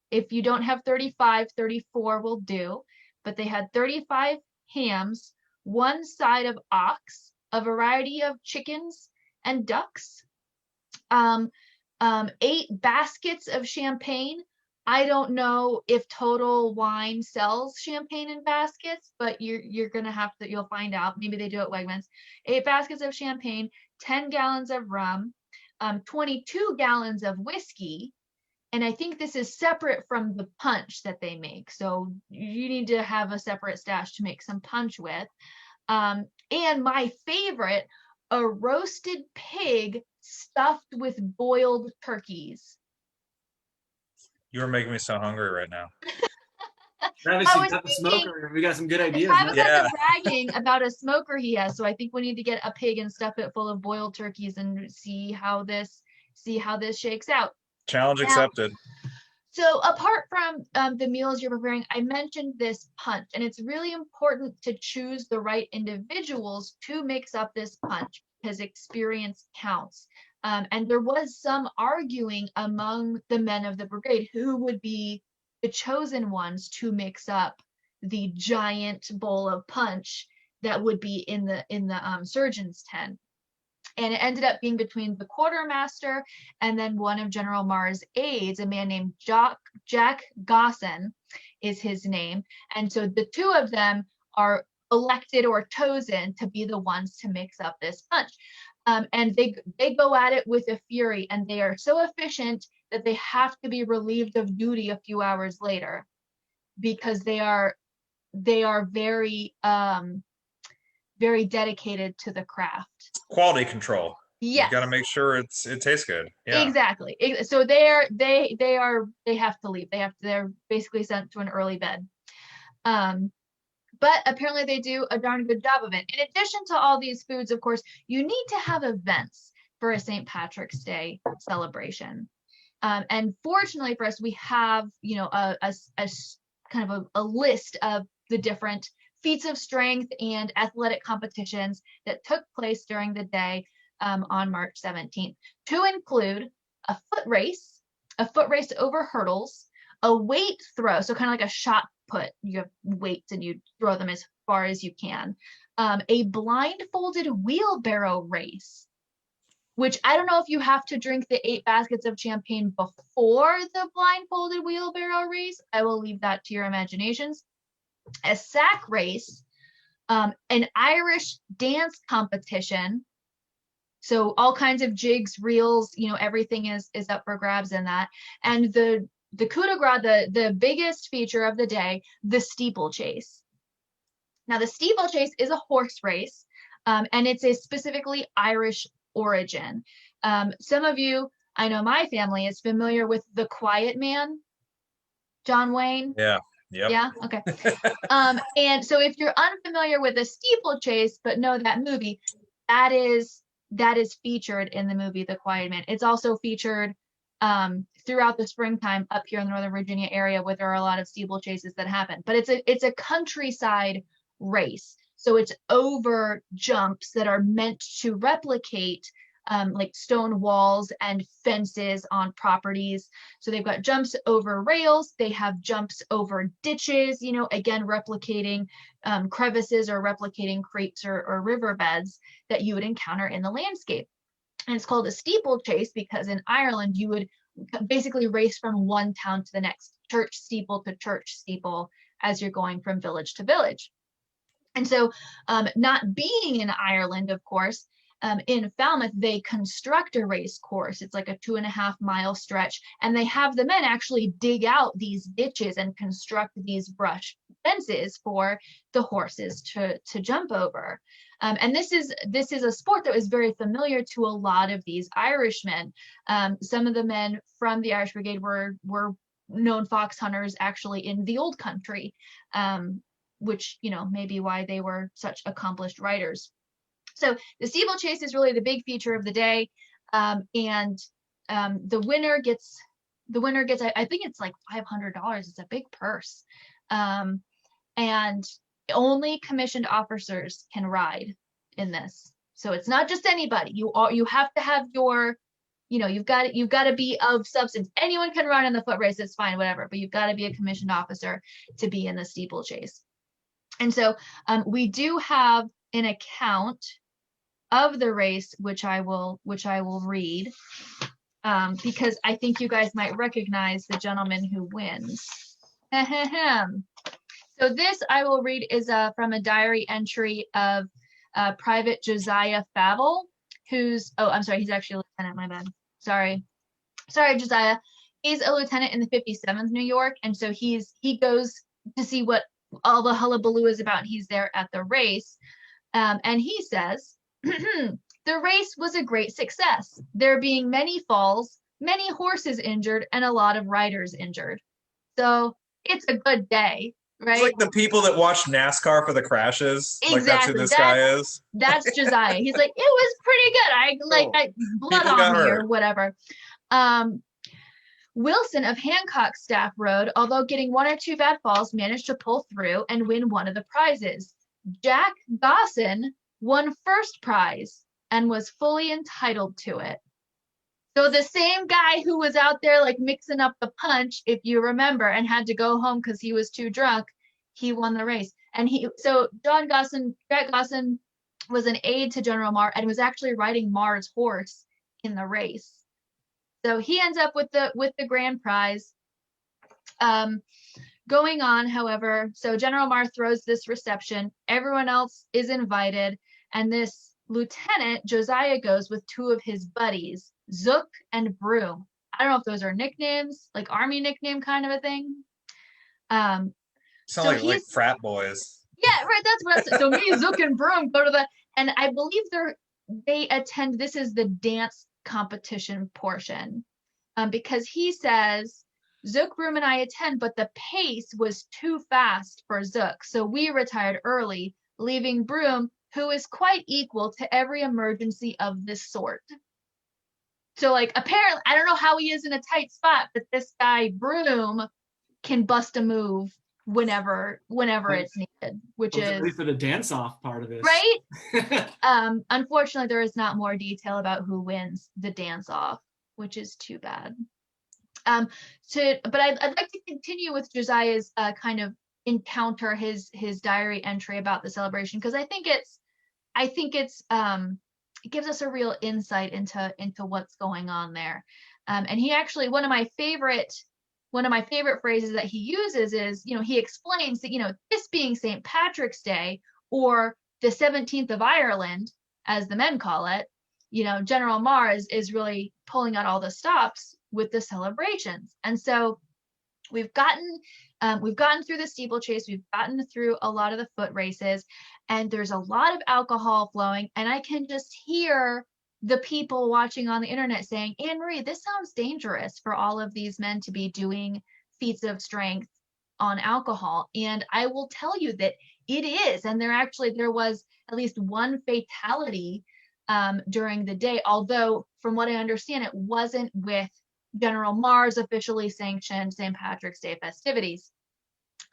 If you don't have 35, 34 will do. But they had 35 hams, one side of ox, a variety of chickens and ducks, 8 baskets of champagne. I don't know if Total Wine sells champagne in baskets, but you're gonna have to, you'll find out. Maybe they do at Wegmans. 8 baskets of champagne, 10 gallons of rum, 22 gallons of whiskey. And I think this is separate from the punch that they make. So you need to have a separate stash to make some punch with. And my favorite, a roasted pig stuffed with boiled turkeys. You're making me so hungry right now. Travis, you got the smoker. We got some good ideas. Travis has been bragging about a smoker he has, so I think we need to get a pig and stuff it full of boiled turkeys and see how this shakes out. Challenge accepted. So apart from the meals you're preparing, I mentioned this punch, and it's really important to choose the right individuals to mix up this punch, because experience counts. And there was some arguing among the men of the brigade who would be the chosen ones to mix up the giant bowl of punch that would be in the surgeon's tent. And it ended up being between the quartermaster and then one of General Marr's aides, a man named Jack Gosson. is his name. And so the two of them are elected or chosen to be the ones to mix up this punch. And they go at it with a fury, and they are so efficient that they have to be relieved of duty a few hours later, because they are very very dedicated to the craft. Quality control. Yes. You got to make sure it tastes good. Yeah. Exactly. So they have to leave. They're basically sent to an early bed. But apparently they do a darn good job of it. In addition to all these foods, of course, you need to have events for a St. Patrick's Day celebration. And fortunately for us, we have, you know, a kind of a list of the different feats of strength and athletic competitions that took place during the day on March 17th, to include a foot race over hurdles, a weight throw, so kind of like a shot put. You have weights and you throw them as far as you can. A blindfolded wheelbarrow race, which I don't know if you have to drink the 8 baskets of champagne before the blindfolded wheelbarrow race. I will leave that to your imaginations. A sack race, an Irish dance competition. So all kinds of jigs, reels, you know, everything is up for grabs in that. And the coup de grace, the biggest feature of the day, the steeplechase. Now, the steeplechase is a horse race, and it's a specifically Irish origin. Some of you, I know my family is familiar with The Quiet Man, John Wayne. Yeah. Yep. Yeah. Okay. And so if you're unfamiliar with the steeplechase but know that movie, that is featured in the movie The Quiet Man. It's also featured throughout the springtime up here in the Northern Virginia area, where there are a lot of steeplechases that happen. But it's a countryside race, so it's over jumps that are meant to replicate like stone walls and fences on properties. So they've got jumps over rails, they have jumps over ditches, you know, again replicating crevices or replicating creeks or riverbeds that you would encounter in the landscape. And it's called a steeplechase because in Ireland you would basically race from one town to the next, church steeple to church steeple, as you're going from village to village. And so not being in Ireland, of course, in Falmouth, they construct a race course. It's like a 2.5-mile stretch, and they have the men actually dig out these ditches and construct these brush fences for the horses to jump over. And this is a sport that was very familiar to a lot of these Irishmen. Some of the men from the Irish Brigade were known fox hunters actually in the old country, which, you know, may be why they were such accomplished riders. So the steeplechase is really the big feature of the day, and the winner gets I think it's like $500. It's a big purse, and only commissioned officers can ride in this. So it's not just anybody. You have to have your, you know, you've got to be of substance. Anyone can run in the foot race, it's fine, whatever, but you've got to be a commissioned officer to be in the steeplechase. And so we do have an account of the race, which I will read, because I think you guys might recognize the gentleman who wins. So this I will read is from a diary entry of Private Josiah Favell, who's, oh, I'm sorry, he's actually a lieutenant, my bad. Sorry, Josiah. He's a lieutenant in the 57th New York, and so he goes to see what all the hullabaloo is about. He's there at the race, and he says, the race was a great success, there being many falls, many horses injured, and a lot of riders injured. So it's a good day, right? It's like the people that watch NASCAR for the crashes. Exactly. Like that's who this guy is. That's Josiah. He's like, it was pretty good. I blood people on me hurt. or whatever. Wilson of Hancock's staff rode, although getting 1 or 2 bad falls, managed to pull through and win one of the prizes. Jack Dawson won first prize and was fully entitled to it. So the same guy who was out there like mixing up the punch, if you remember, and had to go home because he was too drunk, he won the race. And Jack Gosson was an aide to General Marr and was actually riding Marr's horse in the race. So he ends up with the grand prize. going on, however, so General Marr throws this reception. Everyone else is invited, and this lieutenant, Josiah, goes with two of his buddies, Zook and Broom. I don't know if those are nicknames, like army nickname kind of a thing. Sound so like frat boys. Yeah, right. That's what. So me, Zook, and Broom go to the, and I believe they attend. This is the dance competition portion, because he says Zook, Broom, and I attend, but the pace was too fast for Zook, so we retired early, leaving Broom, who is quite equal to every emergency of this sort. So, like, apparently, I don't know how he is in a tight spot, but this guy Broom can bust a move whenever it's needed, which is ready for the dance-off part of this, right? Unfortunately, there is not more detail about who wins the dance-off, which is too bad. But I'd like to continue with Josiah's kind of encounter, his diary entry about the celebration, because I think it gives us a real insight into what's going on there. And he actually, one of my favorite phrases that he uses is, he explains that, this being St. Patrick's Day, or the 17th of Ireland, as the men call it, General Marr is really pulling out all the stops with the celebrations. And so we've gotten through the steeplechase, we've gotten through a lot of the foot races, and there's a lot of alcohol flowing, and I can just hear the people watching on the internet saying, Anne-Marie, this sounds dangerous for all of these men to be doing feats of strength on alcohol. And I will tell you that it is. And there was at least one fatality during the day, although from what I understand, it wasn't with General Marr's officially sanctioned St. Patrick's Day festivities.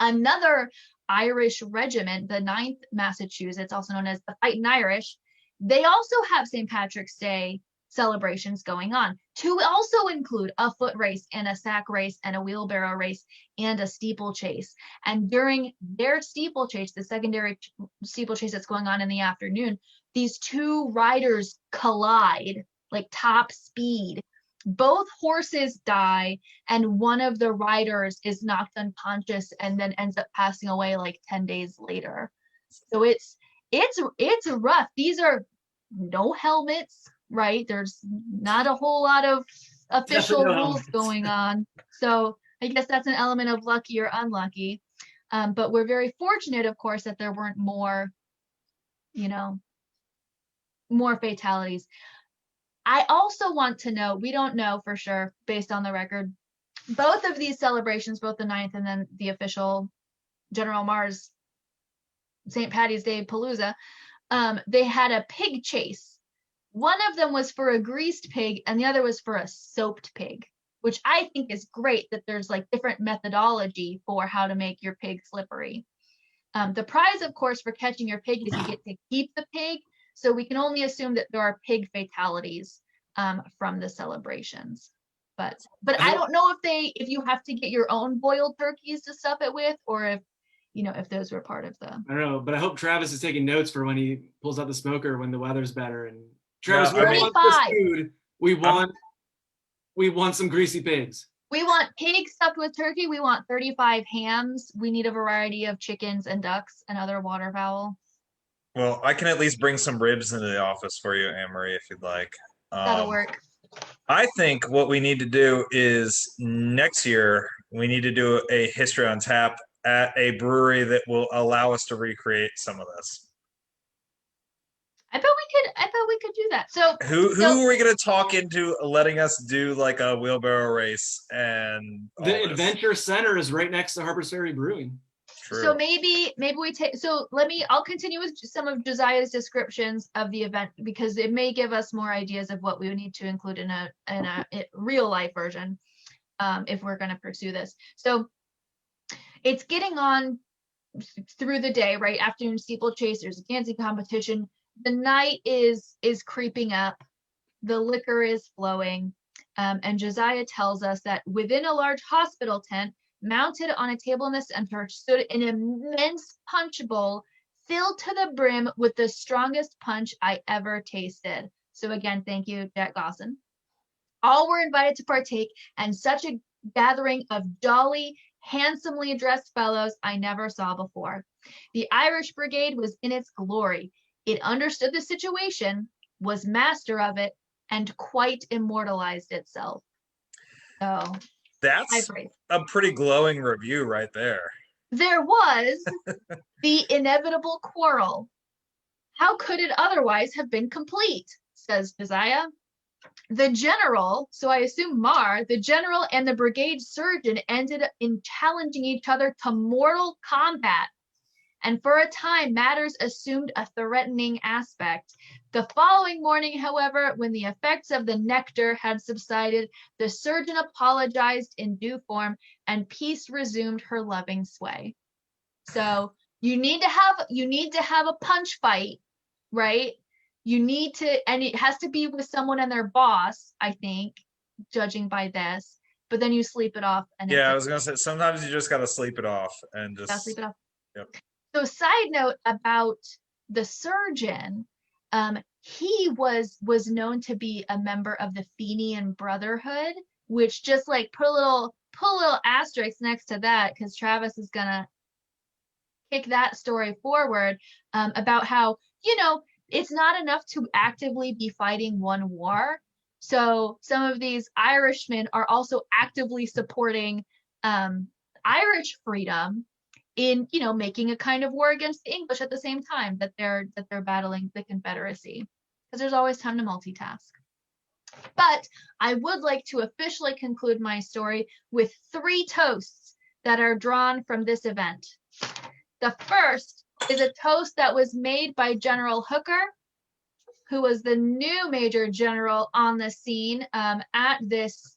Another Irish regiment, the 9th Massachusetts, also known as the Fightin' Irish, they also have St. Patrick's Day celebrations going on, to also include a foot race and a sack race and a wheelbarrow race and a steeplechase. And during their steeplechase, the secondary steeplechase that's going on in the afternoon, these two riders collide, like top speed. Both horses die, and one of the riders is knocked unconscious and then ends up passing away like 10 days later. So it's rough. These are no helmets, right? There's not a whole lot of official rules going on. So I guess that's an element of lucky or unlucky. But we're very fortunate, of course, that there weren't more fatalities. I also want to know, we don't know for sure based on the record, both of these celebrations, both the 9th and then the official General Marr's St. Patty's Day Palooza, they had a pig chase. One of them was for a greased pig and the other was for a soaped pig, which I think is great that there's like different methodology for how to make your pig slippery. The prize, of course, for catching your pig is you get to keep the pig. So we can only assume that there are pig fatalities from the celebrations. But I don't know if you have to get your own boiled turkeys to stuff it with, or if those were part of the. I don't know, but I hope Travis is taking notes for when he pulls out the smoker when the weather's better. And Travis, no, we want this food. We want some greasy pigs. We want pig stuffed with turkey. We want 35 hams. We need a variety of chickens and ducks and other waterfowl. Well, I can at least bring some ribs into the office for you, Anne-Marie, if you'd like. That'll work. I think what we need to do is next year, we need to do a History on Tap at a brewery that will allow us to recreate some of this. I bet we could do that. So who are we going to talk into letting us do like a wheelbarrow race and the Adventure Center is right next to Harper's Ferry Brewing. True. So maybe we take. So I'll continue with some of Josiah's descriptions of the event because it may give us more ideas of what we would need to include in a real life version if we're going to pursue this. So it's getting on through the day, right? Afternoon steeplechase. There's a dancing competition. The night is creeping up. The liquor is flowing, and Josiah tells us that within a large hospital tent, mounted on a table in the center, stood an immense punch bowl filled to the brim with the strongest punch I ever tasted. So again, thank you, Jack Gosson. All were invited to partake, and such a gathering of jolly, handsomely dressed fellows I never saw before. The Irish Brigade was in its glory. It understood the situation, was master of it, and quite immortalized itself. So that's a pretty glowing review right there. There was the inevitable quarrel. How could it otherwise have been complete? Says Josiah. The general, so I assume Mar, the general and the brigade surgeon ended in challenging each other to mortal combat. And for a time, matters assumed a threatening aspect. The following morning, however, when the effects of the nectar had subsided, the surgeon apologized in due form, and peace resumed her loving sway. So you need to have a punch fight, right? You need to, and it has to be with someone and their boss, I think, judging by this. But then you sleep it off. And yeah, I was gonna say sometimes you just gotta sleep it off and just sleep it off. Yep. So, side note about the surgeon, he was known to be a member of the Fenian Brotherhood, which just like put a little asterisk next to that, because Travis is gonna kick that story forward about how, you know, it's not enough to actively be fighting one war. So some of these Irishmen are also actively supporting Irish freedom in, you know, making a kind of war against the English at the same time that they're battling the Confederacy, because there's always time to multitask. But I would like to officially conclude my story with 3 toasts that are drawn from this event. The first is a toast that was made by General Hooker, who was the new major general on the scene at this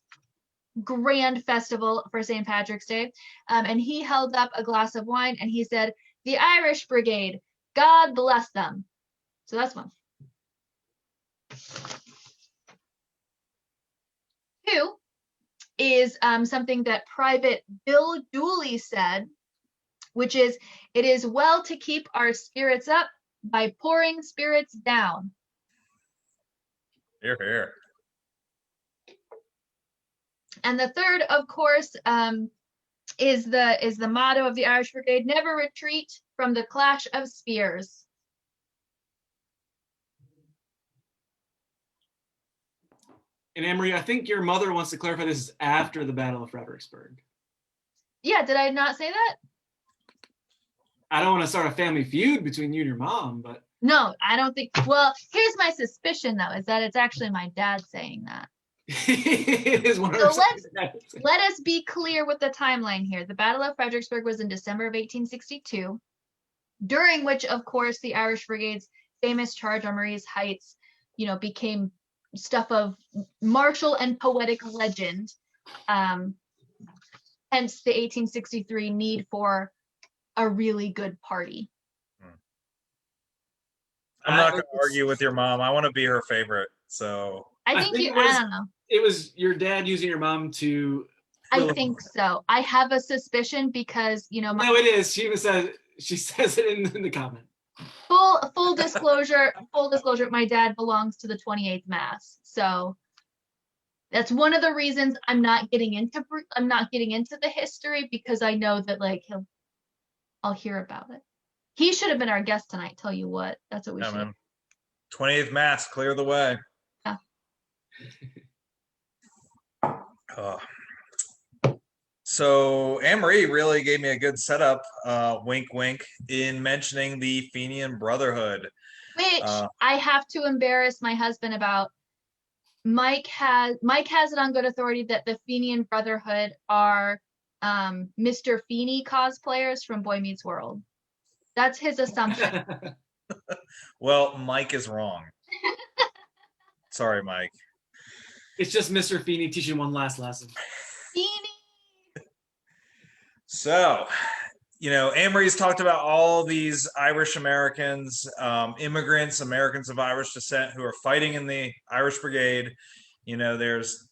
grand festival for St. Patrick's Day. And he held up a glass of wine and he said, "The Irish Brigade, God bless them." So that's one. 2 is something that Private Bill Dooley said, which is, "It is well to keep our spirits up by pouring spirits down." Hear, hear. And the third, of course, is the motto of the Irish Brigade: "Never retreat from the clash of spears." And Anne-Marie, I think your mother wants to clarify this is after the Battle of Fredericksburg. Yeah, did I not say that? I don't want to start a family feud between you and your mom, but no, I don't think. Well, here's my suspicion, though, is that it's actually my dad saying that. It is 100%. So let us be clear with the timeline here. The Battle of Fredericksburg was in December of 1862, during which, of course, the Irish Brigade's famous charge on Marie's Heights, you know, became stuff of martial and poetic legend. Hence the 1863 need for a really good party. I'm not going to argue with your mom. I want to be her favorite. So I think I don't know. It was your dad using your mom to. I think so. I have a suspicion because, you know. No, it is. She says it in the comment. Full disclosure. My dad belongs to the 28th Mass, so that's one of the reasons I'm not getting into the history, because I know that like I'll hear about it. He should have been our guest tonight. Tell you what, that's what we should. Man. 28th Mass, clear the way. Yeah. So Anne-Marie really gave me a good setup, wink, wink, in mentioning the Fenian Brotherhood. Which I have to embarrass my husband about. Mike has it on good authority that the Fenian Brotherhood are Mr. Feeney cosplayers from Boy Meets World. That's his assumption. Well, Mike is wrong. Sorry, Mike. It's just Mr. Feeney teaching one last lesson. Feeney. So, you know, Anne-Marie's talked about all these Irish Americans, immigrants, Americans of Irish descent who are fighting in the Irish Brigade. You know, there's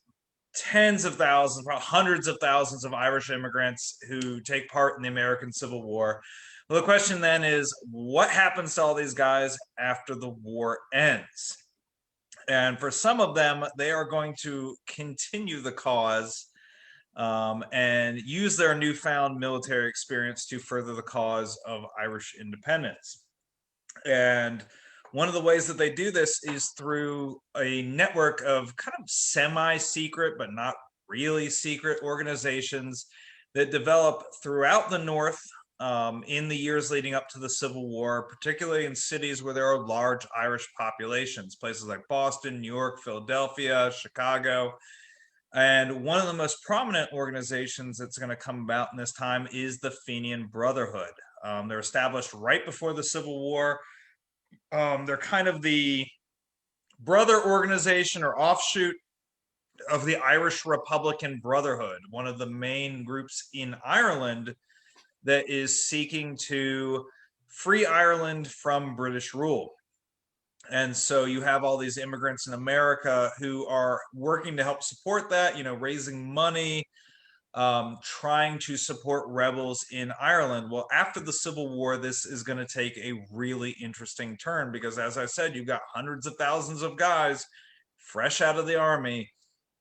tens of thousands, hundreds of thousands of Irish immigrants who take part in the American Civil War. Well, the question then is, what happens to all these guys after the war ends? And for some of them, they are going to continue the cause and use their newfound military experience to further the cause of Irish independence. And one of the ways that they do this is through a network of kind of semi-secret, but not really secret organizations that develop throughout the North in the years leading up to the Civil War, particularly in cities where there are large Irish populations, places like Boston, New York, Philadelphia, Chicago. And one of the most prominent organizations that's going to come about in this time is the Fenian Brotherhood. They're established right before the Civil War. They're kind of the brother organization or offshoot of the Irish Republican Brotherhood, one of the main groups in Ireland that is seeking to free Ireland from British rule. And so you have all these immigrants in America who are working to help support that, raising money, trying to support rebels in Ireland. Well, after the Civil War, this is going to take a really interesting turn because, as I said, you've got hundreds of thousands of guys fresh out of the army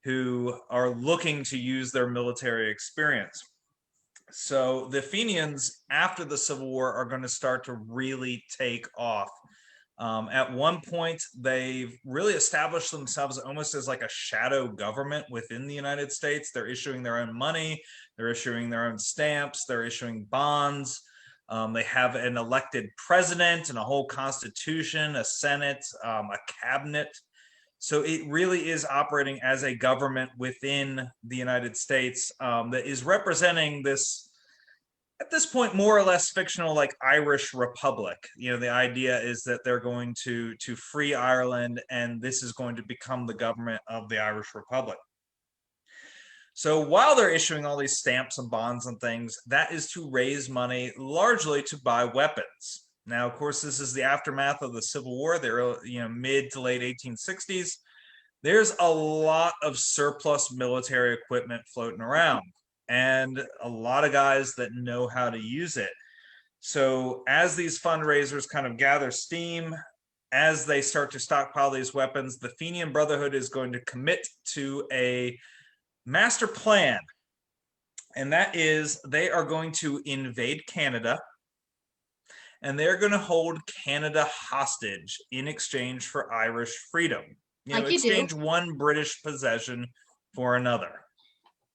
who are looking to use their military experience. So the Fenians, after the Civil War, are going to start to really take off. At one point, they've really established themselves almost as like a shadow government within the United States. They're issuing their own money, they're issuing their own stamps, they're issuing bonds. They have an elected president and a whole constitution, a Senate, a cabinet. So it really is operating as a government within the United States that is representing this, at this point, more or less fictional, like Irish Republic. The idea is that they're going to free Ireland, and this is going to become the government of the Irish Republic. So while they're issuing all these stamps and bonds and things, that is to raise money largely to buy weapons. Now, of course, this is the aftermath of the Civil War, the mid to late 1860s. There's a lot of surplus military equipment floating around, and a lot of guys that know how to use it. So as these fundraisers kind of gather steam, as they start to stockpile these weapons, the Fenian Brotherhood is going to commit to a master plan. And that is, they are going to invade Canada, and they're going to hold Canada hostage in exchange for Irish freedom. Exchange one British possession for another.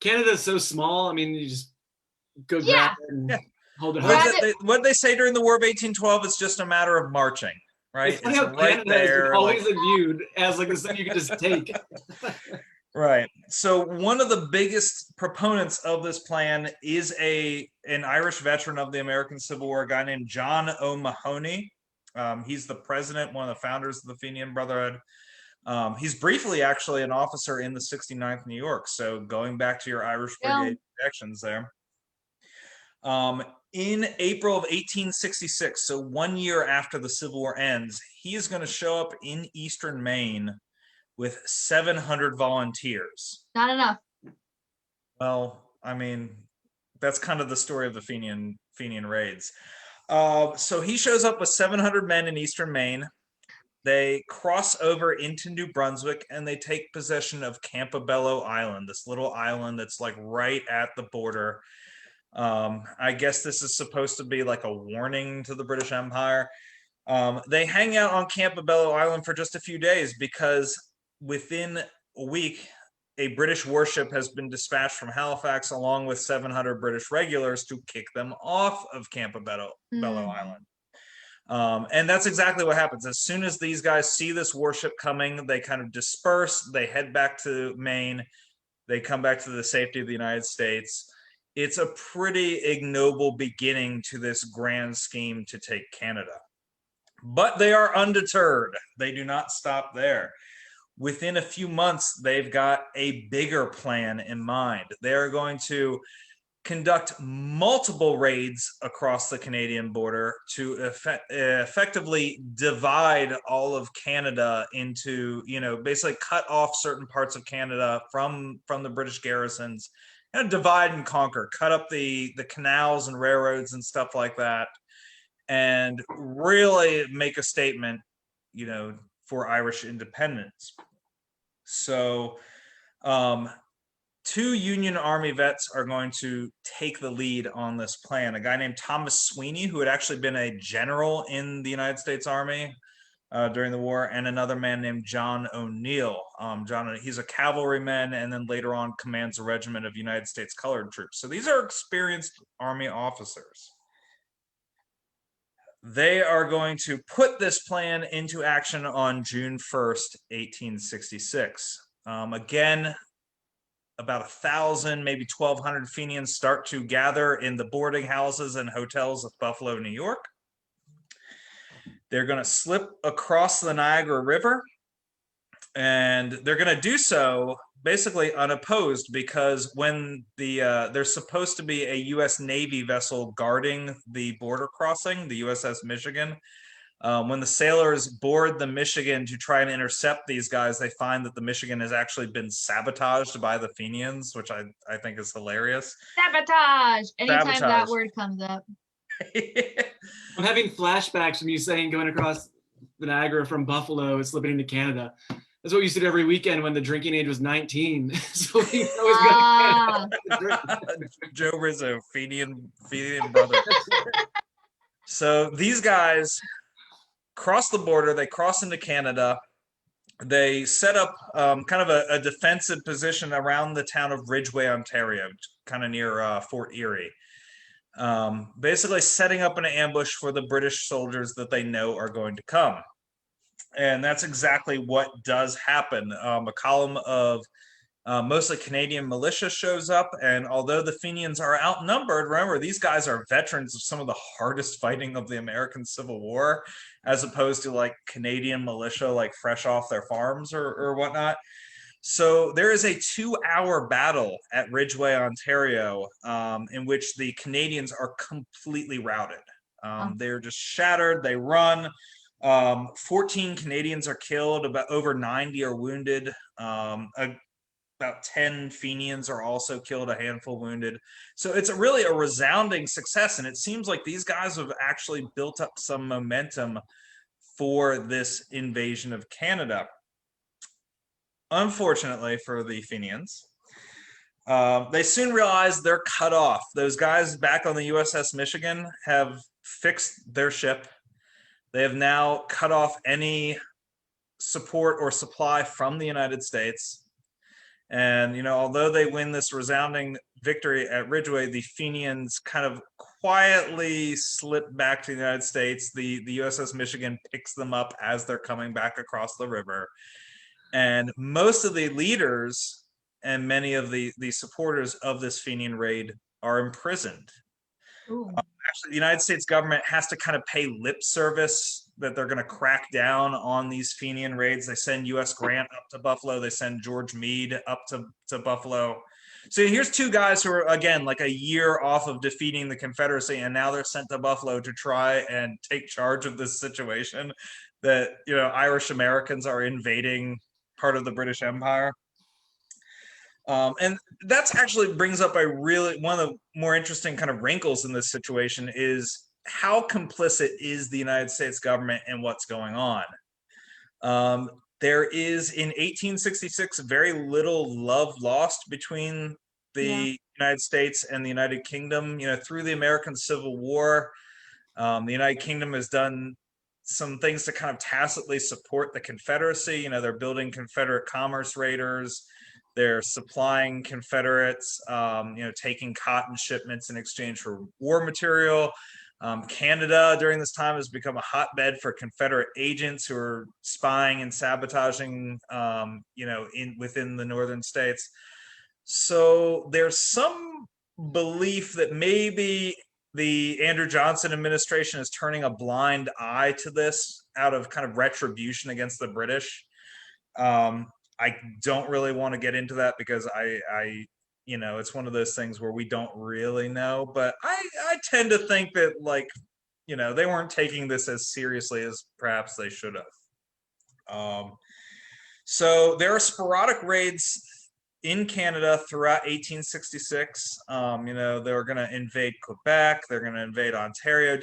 Canada's so small. I mean, you just go grab it and hold it. What they say during the War of 1812, it's just a matter of marching, right? It's right there. Is always viewed as like this thing you can just take. Right. So one of the biggest proponents of this plan is an Irish veteran of the American Civil War, a guy named John O Mahoney. He's the president, one of the founders of the Fenian Brotherhood. He's briefly actually an officer in the 69th New York. So going back to your Irish Brigade connections there. In April of 1866, so 1 year after the Civil War ends, he is going to show up in Eastern Maine with 700 volunteers. Not enough. Well, I mean, that's kind of the story of the Fenian raids. So he shows up with 700 men in Eastern Maine. They cross over into New Brunswick and they take possession of Campobello Island, this little island that's like right at the border. I guess this is supposed to be like a warning to the British Empire. They hang out on Campobello Island for just a few days because within a week, a British warship has been dispatched from Halifax along with 700 British regulars to kick them off of Campobello Island. And that's exactly what happens. As soon as these guys see this warship coming, they kind of disperse, they head back to Maine, they come back to the safety of the United States. It's a pretty ignoble beginning to this grand scheme to take Canada. But they are undeterred. They do not stop there. Within a few months, they've got a bigger plan in mind. They're going to conduct multiple raids across the Canadian border to effectively divide all of Canada into, basically cut off certain parts of Canada from the British garrisons, and divide and conquer, cut up the canals and railroads and stuff like that, and really make a statement, for Irish independence. So two Union Army vets are going to take the lead on this plan. A guy named Thomas Sweeney, who had actually been a general in the United States Army during the war, and another man named John O'Neill. He's a cavalryman, and then later on commands a regiment of United States colored troops. So these are experienced Army officers. They are going to put this plan into action on June 1st, 1866. Again, about 1,000, maybe 1,200 Fenians start to gather in the boarding houses and hotels of Buffalo, New York. They're going to slip across the Niagara River, and they're going to do so basically unopposed, because when there's supposed to be a U.S. Navy vessel guarding the border crossing, the USS Michigan. When the sailors board the Michigan to try and intercept these guys, they find that the Michigan has actually been sabotaged by the Fenians, which I think is hilarious. Sabotage! Anytime that word comes up. I'm having flashbacks from you saying going across the Niagara from Buffalo and slipping into Canada. That's what we used to do every weekend when the drinking age was 19. So we always go to Canada. Joe Rizzo, Fenian Brotherhood. So these guys cross the border, they cross into Canada. They set up kind of a defensive position around the town of Ridgeway, Ontario, kind of near Fort Erie. Basically setting up an ambush for the British soldiers that they know are going to come. And that's exactly what does happen. A column of mostly Canadian militia shows up, and although the Fenians are outnumbered, remember, these guys are veterans of some of the hardest fighting of the American Civil War, as opposed to like Canadian militia, like fresh off their farms or whatnot. So there is a 2-hour battle at Ridgeway, Ontario, in which the Canadians are completely routed. They're just shattered. They run. 14 Canadians are killed. About over 90 are wounded. About 10 Fenians are also killed, a handful wounded. So it's really a resounding success, and it seems like these guys have actually built up some momentum for this invasion of Canada. Unfortunately for the Fenians, they soon realize they're cut off. Those guys back on the USS Michigan have fixed their ship. They have now cut off any support or supply from the United States. And, although they win this resounding victory at Ridgeway, the Fenians kind of quietly slip back to the United States. The USS Michigan picks them up as they're coming back across the river. And most of the leaders and many of the supporters of this Fenian raid are imprisoned. Actually, the United States government has to kind of pay lip service that they're going to crack down on these Fenian raids. They send U.S. Grant up to Buffalo. They send George Meade up to Buffalo. So here's two guys who are, again, like a year off of defeating the Confederacy, and now they're sent to Buffalo to try and take charge of this situation that, Irish Americans are invading part of the British Empire. And that's actually brings up one of the more interesting kind of wrinkles in this situation is how complicit is the United States government in what's going on. There is, in 1866, very little love lost between the United States and the United Kingdom. Through the American Civil War, the United Kingdom has done some things to kind of tacitly support the Confederacy. They're building Confederate commerce raiders. They're supplying Confederates, taking cotton shipments in exchange for war material. Canada during this time has become a hotbed for Confederate agents who are spying and sabotaging, within the northern states. So there's some belief that maybe the Andrew Johnson administration is turning a blind eye to this out of kind of retribution against the British. I don't really want to get into that because I it's one of those things where we don't really know, but I tend to think that, they weren't taking this as seriously as perhaps they should have. So there are sporadic raids in Canada throughout 1866. You know, they were going to invade Quebec, they're going to invade Ontario.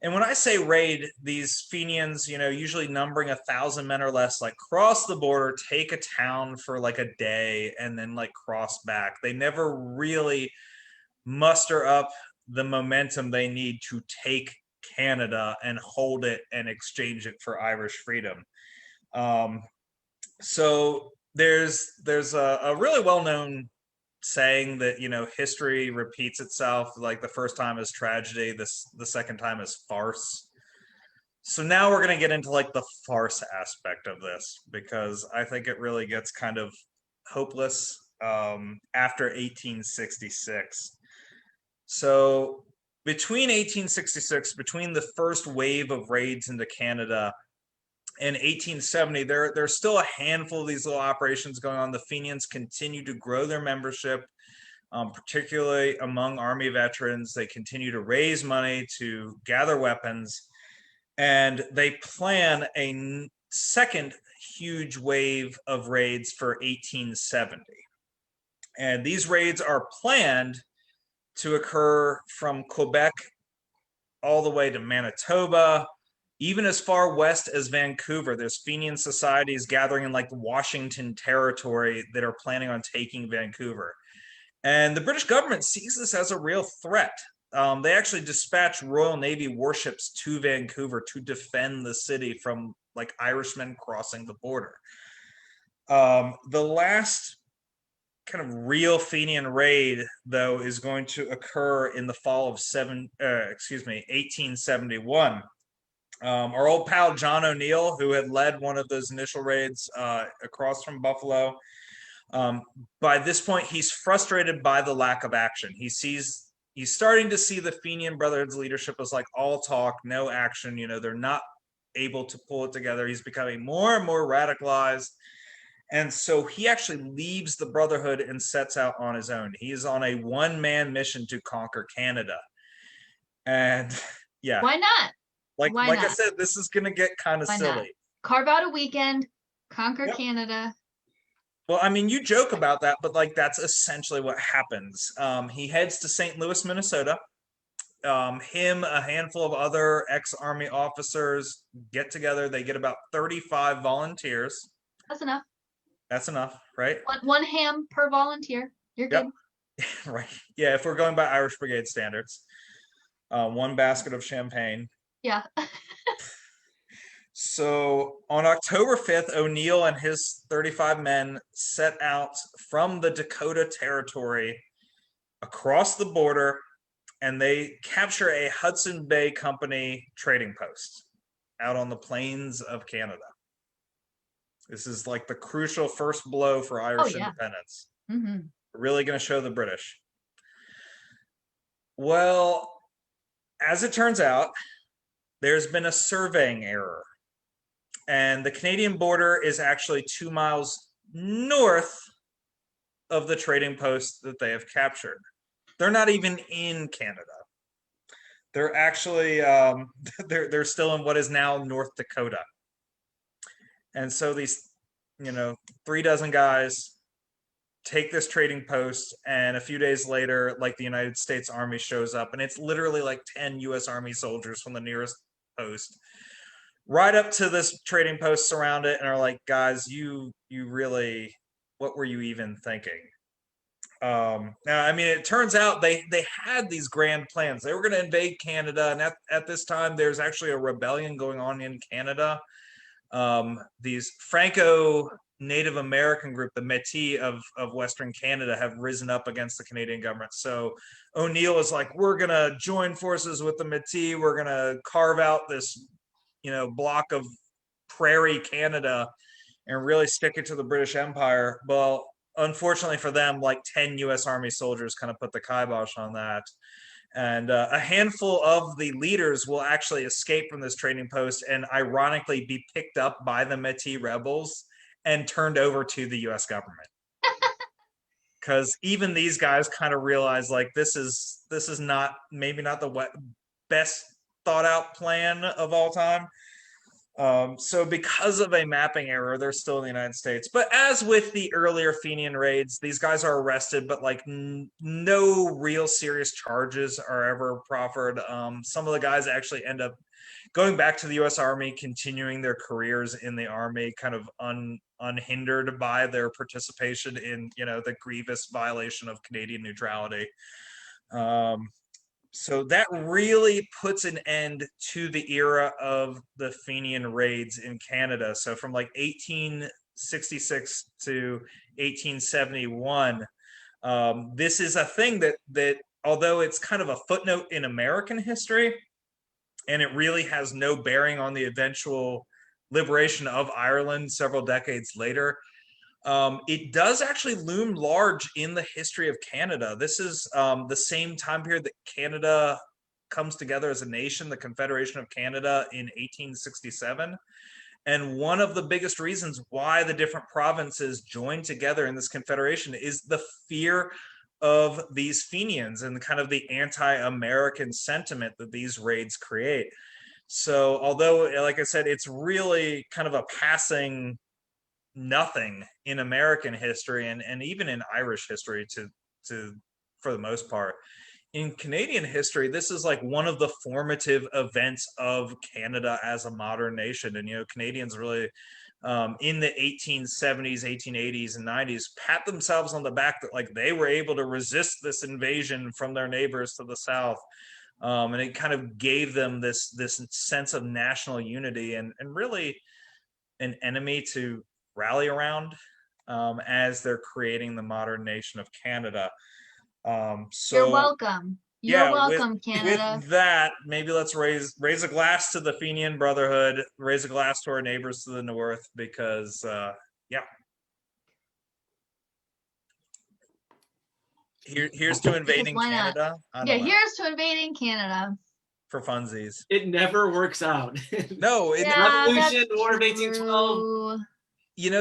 And when I say raid, these Fenians, you know, usually numbering 1,000 men or less, like cross the border, take a town for like a day, and then like cross back. They never really muster up the momentum they need to take Canada and hold it and exchange it for Irish freedom. So there's a really well-known saying that, you know, history repeats itself. Like the first time is tragedy, the second time is farce. So now we're going to get into like the farce aspect of this, because I think it really gets kind of hopeless after 1866. So between 1866, between the first wave of raids into Canada and 1870, there's still a handful of these little operations going on. The Fenians continue to grow their membership, particularly among Army veterans. They continue to raise money to gather weapons, and they plan a second huge wave of raids for 1870. And these raids are planned to occur from Quebec all the way to Manitoba, even as far west as Vancouver. There's Fenian societies gathering in like Washington territory that are planning on taking Vancouver. And the British government sees this as a real threat. They actually dispatch Royal Navy warships to Vancouver to defend the city from like Irishmen crossing the border. The last kind of real Fenian raid, though, is going to occur in the fall of 1871. Our old pal John O'Neill, who had led one of those initial raids across from Buffalo, by this point he's frustrated by the lack of action. He's starting to see the Fenian Brotherhood's leadership as like all talk, no action. You know, they're not able to pull it together. He's becoming more and more radicalized. And so he actually leaves the Brotherhood and sets out on his own. He is on a one-man mission to conquer Canada. And yeah. Why not? Like I said, this is going to get kind of silly. Not? Carve out a weekend, conquer Canada. Well, I mean, you joke about that, but like that's essentially what happens. He heads to St. Louis, Minnesota. Him, a handful of other ex-Army officers get together. They get about 35 volunteers. That's enough. That's enough, right? One ham per volunteer. You're good. Right. Yeah, if we're going by Irish Brigade standards. One basket of champagne. Yeah. So on October 5th, O'Neill and his 35 men set out from the Dakota Territory across the border, and they capture a Hudson Bay Company trading post out on the plains of Canada. This is like the crucial first blow for Irish independence. Mm-hmm. Really going to show the British. Well, as it turns out, there's been a surveying error. And the Canadian border is actually 2 miles north of the trading post that they have captured. They're not even in Canada. They're actually, they're still in what is now North Dakota. And so these, 36 guys take this trading post, and a few days later, like the United States Army shows up, and it's literally like 10 U.S. Army soldiers from the nearest post right up to this trading post, surround it, and are like, guys, you really, what were you even thinking? Now, I mean, it turns out they had these grand plans. They were going to invade Canada, and at this time, there's actually a rebellion going on in Canada. These Franco Native American group, the Métis of Western Canada, have risen up against the Canadian government. So O'Neill is like, we're going to join forces with the Métis. We're going to carve out this, block of prairie Canada and really stick it to the British Empire. Well, unfortunately for them, like 10 U.S. Army soldiers kind of put the kibosh on that. And a handful of the leaders will actually escape from this trading post and ironically be picked up by the Métis rebels and turned over to the U.S. government. Because even these guys kind of realize like this is not maybe not the best thought out plan of all time. So because of a mapping error, they're still in the United States. But as with the earlier Fenian raids, these guys are arrested, but like no real serious charges are ever proffered. Some of the guys actually end up going back to the U.S. Army, continuing their careers in the Army, kind of unhindered by their participation in, the grievous violation of Canadian neutrality. So that really puts an end to the era of the Fenian raids in Canada. So from like 1866 to 1871, this is a thing that although it's kind of a footnote in American history, and it really has no bearing on the eventual liberation of Ireland several decades later, it does actually loom large in the history of Canada. This is the same time period that Canada comes together as a nation, the Confederation of Canada in 1867. And one of the biggest reasons why the different provinces joined together in this confederation is the fear of these Fenians and kind of the anti-American sentiment that these raids create. So although, like I said, it's really kind of a passing nothing in American history and even in Irish history to for the most part. In Canadian history, this is like one of the formative events of Canada as a modern nation. And, Canadians really in the 1870s, 1880s, and 90s pat themselves on the back that like they were able to resist this invasion from their neighbors to the south. And it kind of gave them this sense of national unity and really an enemy to rally around as they're creating the modern nation of Canada. So you're welcome. You're welcome, Canada. With that, maybe let's raise a glass to the Fenian Brotherhood, raise a glass to our neighbors to the north, because here's to invading Canada. Here's to invading Canada. For funsies. It never works out. No, Revolution, War of 1812.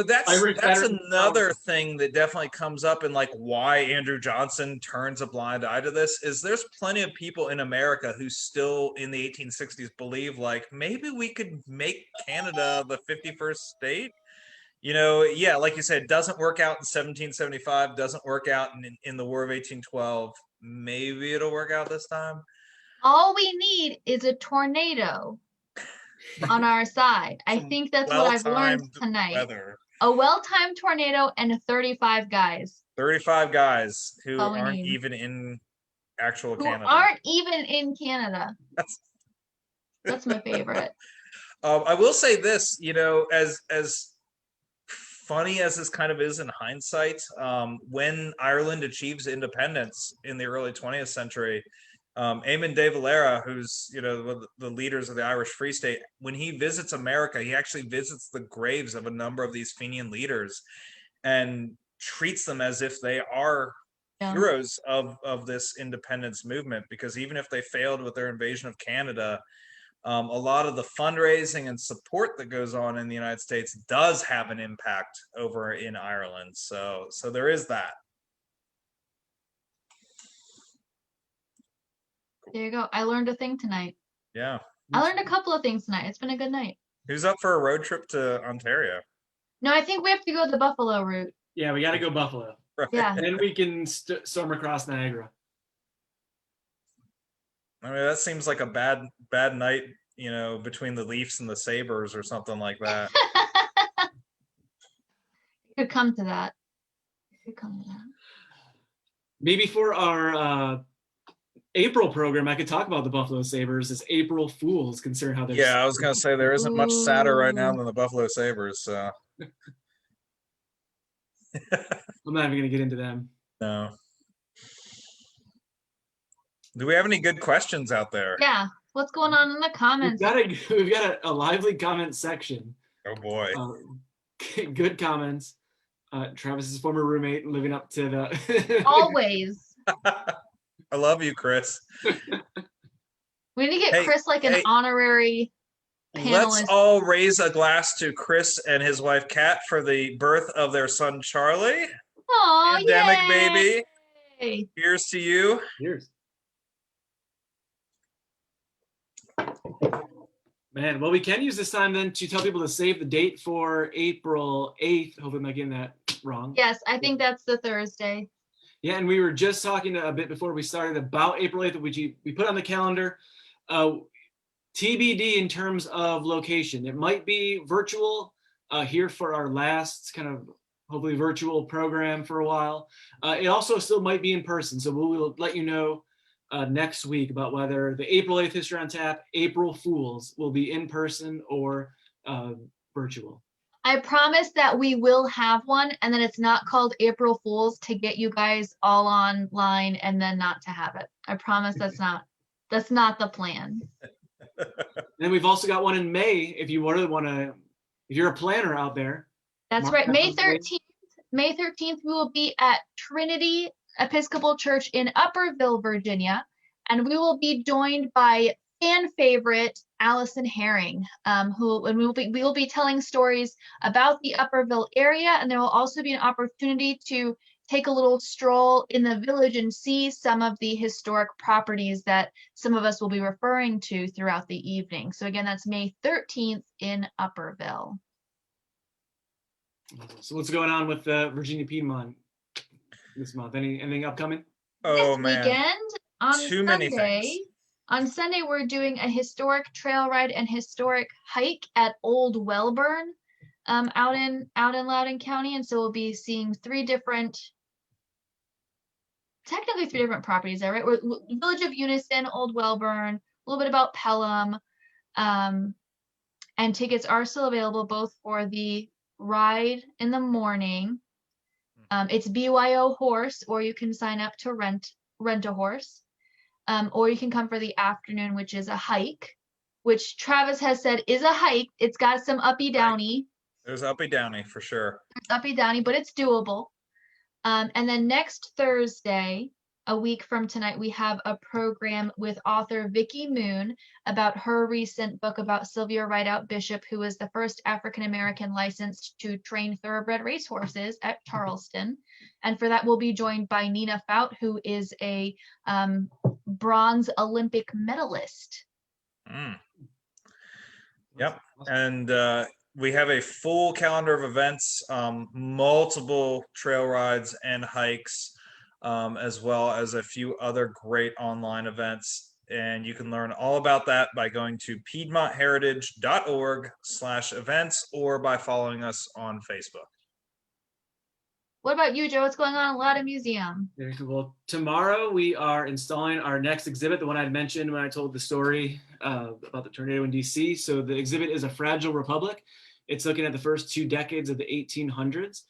That's another thing that definitely comes up in like why Andrew Johnson turns a blind eye to this is there's plenty of people in America who still in the 1860s believe like maybe we could make Canada the 51st state. Like you said, doesn't work out in 1775, doesn't work out in the War of 1812. Maybe it'll work out this time. All we need is a tornado on our side. I think that's what I've learned tonight. Weather. A well-timed tornado and 35 guys. 35 guys who aren't even in actual Canada. Aren't even in Canada. That's my favorite. I will say this, as funny as this kind of is in hindsight, when Ireland achieves independence in the early 20th century, Eamon de Valera, who's the leaders of the Irish Free State, when he visits America, he actually visits the graves of a number of these Fenian leaders and treats them as if they are heroes of this independence movement, because even if they failed with their invasion of Canada, a lot of the fundraising and support that goes on in the United States does have an impact over in Ireland. So there is that. There you go. I learned a thing tonight. Yeah. I learned a couple of things tonight. It's been a good night. Who's up for a road trip to Ontario? No, I think we have to go the Buffalo route. Yeah, we got to go Buffalo. Right. Yeah. And then we can storm across Niagara. I mean, that seems like a bad night, between the Leafs and the Sabres or something like that. It could come to that. Maybe for our April program, I could talk about the Buffalo Sabres as April Fools, considering how they're. Yeah, I was gonna say there isn't much sadder right now than the Buffalo Sabres. So I'm not even gonna get into them. No. Do we have any good questions out there? Yeah. What's going on in the comments? We've got a lively comment section. Oh boy. Good comments. Travis's former roommate living up to the. Always. I love you, Chris. We need to get Chris like an honorary panelist. Let's all raise a glass to Chris and his wife Kat for the birth of their son Charlie. Oh, pandemic yay. baby. Here's to you. Cheers. Man, well, we can use this time then to tell people to save the date for April 8th. Hopefully I'm not getting that wrong. Yes, I think that's the Thursday. Yeah, and we were just talking a bit before we started about April 8th, which we put on the calendar. TBD in terms of location. It might be virtual here for our last kind of hopefully virtual program for a while. It also still might be in person. So we'll let you know next week about whether the April 8th History on Tap, April Fools will be in person or virtual. I promise that we will have one, and then it's not called April Fools to get you guys all online and then not to have it. I promise that's not the plan. And then we've also got one in May if you really want to, if you're a planner out there. That's right. May 13th. May 13th, we will be at Trinity Episcopal Church in Upperville, Virginia, and we will be joined by fan favorite Allison Herring, we will be telling stories about the Upperville area, and there will also be an opportunity to take a little stroll in the village and see some of the historic properties that some of us will be referring to throughout the evening. So again, that's May 13th in Upperville. So what's going on with Virginia Piedmont this month? Anything upcoming? Oh, this man. Weekend on Too many things. On Sunday, we're doing a historic trail ride and historic hike at Old Welburn, out in Loudoun County, and so we'll be seeing technically three different properties there, right? We're Village of Unison, Old Welburn, a little bit about Pelham, and tickets are still available both for the ride in the morning. It's BYO horse, or you can sign up to rent a horse. Or you can come for the afternoon, which is a hike, which Travis has said is a hike. It's got some uppy downy. There's uppy downy for sure. It's uppy downy, but it's doable. And then next Thursday, a week from tonight, we have a program with author Vicki Moon about her recent book about Sylvia Rideout Bishop, who was the first African-American licensed to train thoroughbred racehorses at Charleston. And for that, we'll be joined by Nina Fout, who is a bronze Olympic medalist. Yep. And we have a full calendar of events, multiple trail rides and hikes, as well as a few other great online events. And you can learn all about that by going to piedmontheritage.org/events or by following us on Facebook. What about you, Joe? What's going on at Loudoun Museum? Very cool. Well, tomorrow we are installing our next exhibit, the one I mentioned when I told the story about the tornado in DC. So the exhibit is A Fragile Republic. It's looking at the first 2 decades of the 1800s.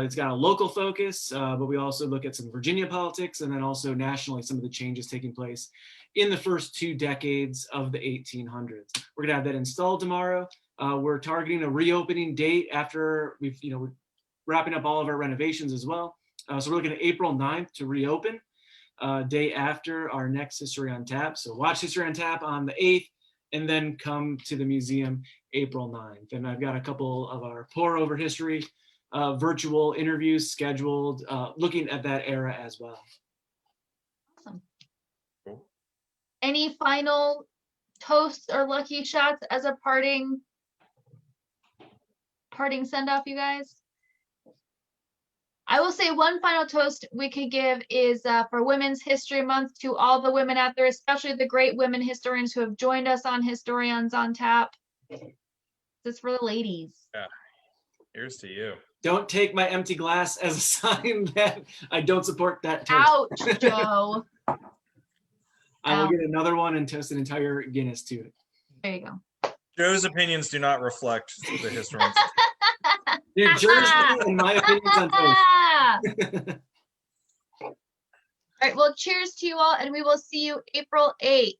It's got a local focus, but we also look at some Virginia politics and then also nationally some of the changes taking place in the first 2 decades of the 1800s. We're gonna have that installed tomorrow. We're targeting a reopening date after we're wrapping up all of our renovations as well. So we're looking at April 9th to reopen, day after our next History on Tap. So watch History on Tap on the 8th and then come to the museum April 9th. And I've got a couple of our pour over history virtual interviews scheduled, looking at that era as well. Awesome. Cool. Any final toasts or lucky shots as a parting send off, you guys? I will say one final toast we could give is for Women's History Month to all the women out there, especially the great women historians who have joined us on Historians on Tap. This is for the ladies. Yeah. Here's to you. Don't take my empty glass as a sign that I don't support that toast. Ouch, Joe. I will get another one and toast an entire Guinness to it. There you go. Joe's opinions do not reflect the historians. New Jersey, in my opinions on toast. All right, well, cheers to you all, and we will see you April 8th.